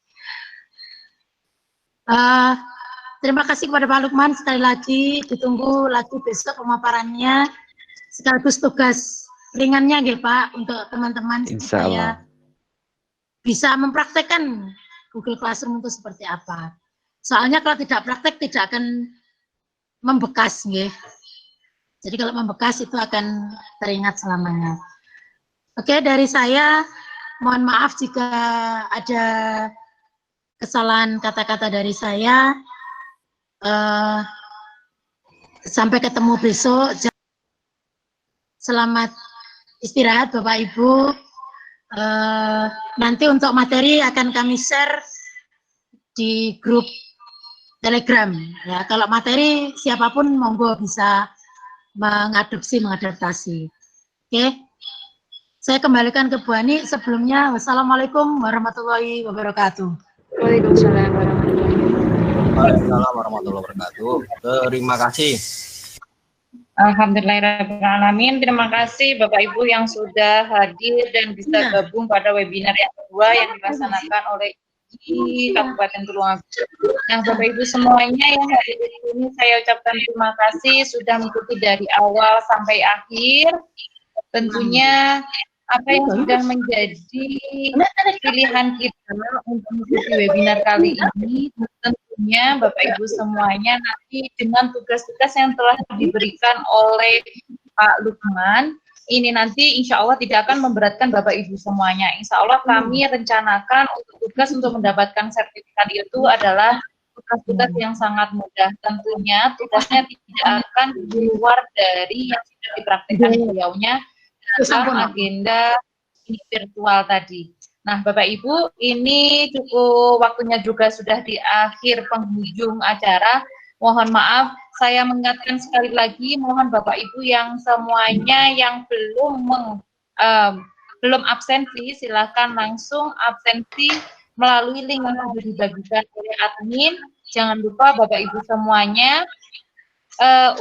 Terima kasih kepada Pak Lukman sekali lagi, ditunggu lagi besok pemaparannya sekaligus tugas ringannya ya Pak untuk teman-teman supaya bisa mempraktekkan Google Classroom itu seperti apa. Soalnya kalau tidak praktek tidak akan membekas, ya. Jadi kalau membekas itu akan teringat selamanya. Oke, dari saya mohon maaf jika ada kesalahan kata-kata dari saya. Sampai ketemu besok. Selamat istirahat Bapak Ibu. Nanti untuk materi akan kami share di grup Telegram. Ya, kalau materi siapapun monggo bisa mengadaptasi. Oke. Saya kembalikan ke Bu Ani. Sebelumnya wassalamualaikum warahmatullahi wabarakatuh. Waalaikumsalam warahmatullahi wabarakatuh. Waalaikumsalam warahmatullahi wabarakatuh. Terima kasih. Alhamdulillahirrahmanirrahim. Terima kasih Bapak Ibu yang sudah hadir dan bisa gabung pada webinar yang kedua yang dilaksanakan oleh Kabupaten Tulungagung. Nah, Bapak Ibu semuanya yang hadir di sini saya ucapkan terima kasih sudah mengikuti dari awal sampai akhir. Tentunya apa yang sudah menjadi pilihan kita untuk mengikuti webinar kali ini, tentunya Bapak Ibu semuanya nanti dengan tugas-tugas yang telah diberikan oleh Pak Lukman, ini nanti insya Allah tidak akan memberatkan Bapak Ibu semuanya. Insya Allah kami rencanakan untuk tugas untuk mendapatkan sertifikat itu adalah tugas yang sangat mudah. Tentunya tugasnya tidak akan keluar dari yang sudah dipraktikkan beliaunya dalam agenda ini virtual tadi. Nah, Bapak Ibu, ini cukup waktunya juga sudah di akhir penghujung acara. Mohon maaf, saya mengingatkan sekali lagi, mohon Bapak Ibu yang semuanya yang belum absensi, silakan langsung absensi melalui link yang sudah dibagikan oleh admin. Jangan lupa Bapak Ibu semuanya,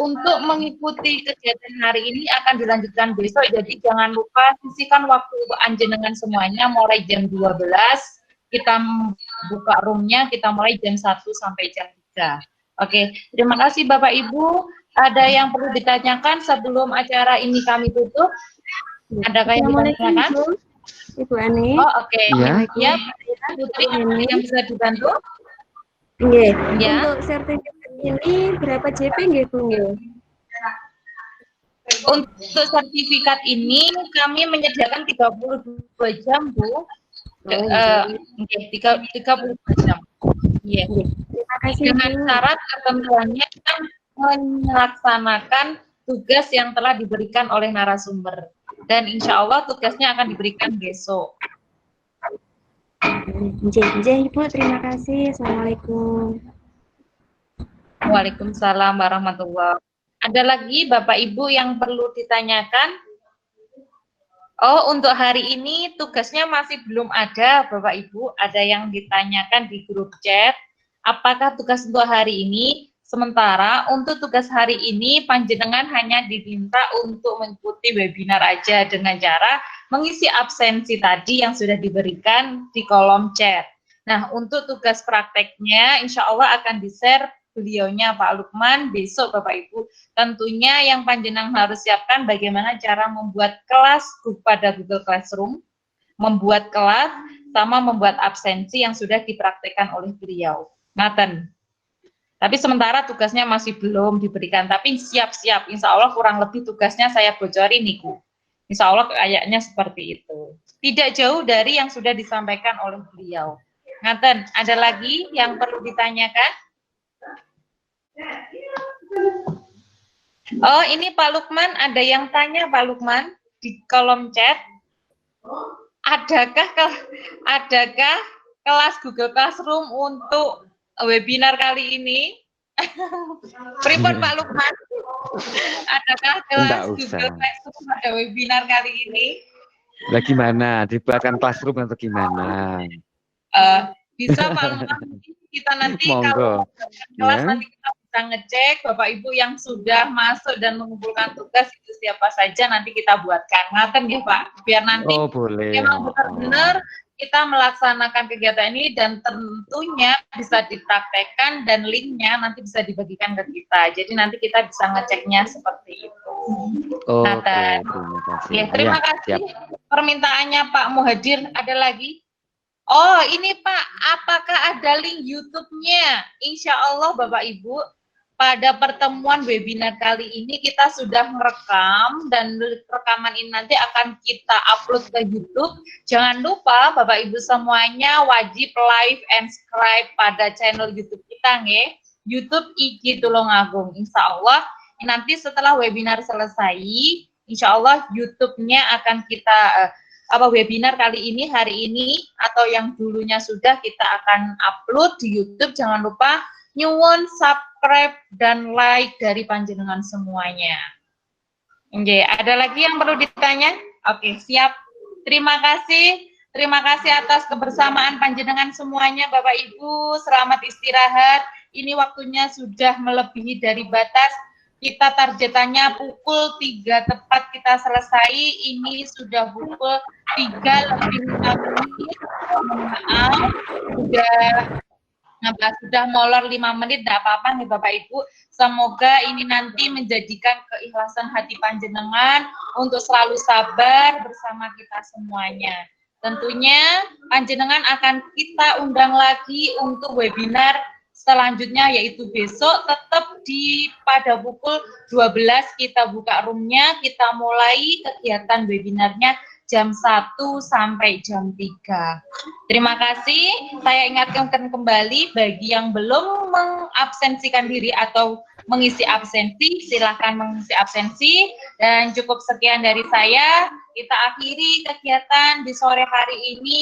untuk mengikuti kegiatan hari ini akan dilanjutkan besok, jadi jangan lupa sisihkan waktu anjenengan semuanya mulai jam 12, kita buka roomnya, kita mulai jam 1 sampai jam 3. Oke, terima kasih Bapak Ibu. Ada yang perlu ditanyakan sebelum acara ini kami tutup? Adakah yang ditanyakan? Ibu Ani. Oh, oke. Ya. Ya, Putri, yang bisa dibantu? Nggih. Ya. Untuk sertifikat ini berapa JP nggih, Bu? Untuk sertifikat ini kami menyediakan 32 jam, Bu. 32 jam. Iya. Terima kasih, Dengan syarat ketentuannya kan melaksanakan tugas yang telah diberikan oleh narasumber. Dan insya Allah tugasnya akan diberikan besok. Ibu, terima kasih. Assalamualaikum. Waalaikumsalam warahmatullahi wabarakatuh. Ada lagi Bapak Ibu yang perlu ditanyakan? Oh, untuk hari ini tugasnya masih belum ada Bapak Ibu. Ada yang ditanyakan di grup chat. Apakah tugas untuk hari ini? Sementara untuk tugas hari ini panjenengan hanya diminta untuk mengikuti webinar aja dengan cara mengisi absensi tadi yang sudah diberikan di kolom chat. Nah, untuk tugas prakteknya insya Allah akan di-share beliaunya Pak Lukman besok Bapak Ibu. Tentunya yang panjenengan harus siapkan bagaimana cara membuat kelas pada Google Classroom, membuat kelas sama membuat absensi yang sudah dipraktekkan oleh beliau. Ngaten. Tapi sementara tugasnya masih belum diberikan, tapi siap-siap. Insya Allah kurang lebih tugasnya saya bocorin Niku. Insya Allah kayaknya seperti itu. Tidak jauh dari yang sudah disampaikan oleh beliau. Ngaten, ada lagi yang perlu ditanyakan? Oh, ini Pak Lukman, ada yang tanya Pak Lukman di kolom chat. Adakah kelas Google Classroom untuk webinar kali ini? Pripun Pak Lukman? Adakah kelas Google Classroom pada webinar kali ini? Lah gimana? Dibuatkan classroom atau gimana? Bisa Pak Lukman, kita nanti kalau kelas nanti kita bisa ngecek Bapak Ibu yang sudah masuk dan mengumpulkan tugas itu siapa saja nanti kita buatkan. Ngaten ya Pak, biar nanti memang benar-benar kita melaksanakan kegiatan ini dan tentunya bisa dipraktekkan dan linknya nanti bisa dibagikan ke kita. Jadi nanti kita bisa ngeceknya seperti itu. Terima kasih. Permintaannya Pak Muhadir ada lagi? Oh ini Pak, apakah ada link YouTube-nya? Insya Allah Bapak Ibu, pada pertemuan webinar kali ini kita sudah merekam dan rekaman ini nanti akan kita upload ke YouTube. Jangan lupa Bapak Ibu semuanya wajib like and subscribe pada channel YouTube kita nge. YouTube IG Tulungagung. Insya Allah nanti setelah webinar selesai, insya Allah YouTube-nya akan kita webinar kali ini hari ini atau yang dulunya sudah kita akan upload di YouTube. Jangan lupa nyuwun subscribe dan like dari panjenengan semuanya. Oke, ada lagi yang perlu ditanya? Oke, siap. Terima kasih atas kebersamaan panjenengan semuanya Bapak Ibu. Selamat istirahat. Ini waktunya sudah melebihi dari batas. Kita targetannya pukul 3 tepat kita selesai. Ini sudah pukul 3 lebih 5 menit. Maaf, sudah molor 5 menit, tidak apa-apa nih Bapak Ibu. Semoga ini nanti menjadikan keikhlasan hati panjenengan untuk selalu sabar bersama kita semuanya. Tentunya panjenengan akan kita undang lagi untuk webinar selanjutnya, yaitu besok tetap pada pukul 12 kita buka roomnya, kita mulai kegiatan webinarnya jam 1 sampai jam 3. Terima kasih. Saya ingatkan kembali bagi yang belum mengabsensikan diri atau mengisi absensi, silahkan mengisi absensi. Dan cukup sekian dari saya. Kita akhiri kegiatan di sore hari ini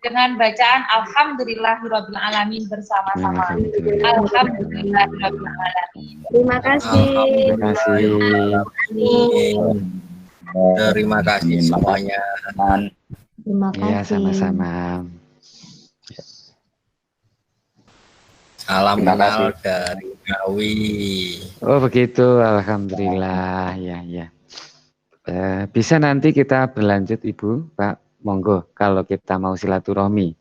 dengan bacaan Alhamdulillahirabbil alamin bersama-sama. Alhamdulillahirabbil alamin. Terima kasih. Terima kasih. Terima kasih semuanya. Terima kasih. Iya, sama-sama. Salam kenal dari Ngawi. Oh begitu, alhamdulillah, ya ya. Bisa nanti kita berlanjut Ibu, Pak, monggo kalau kita mau silaturahmi.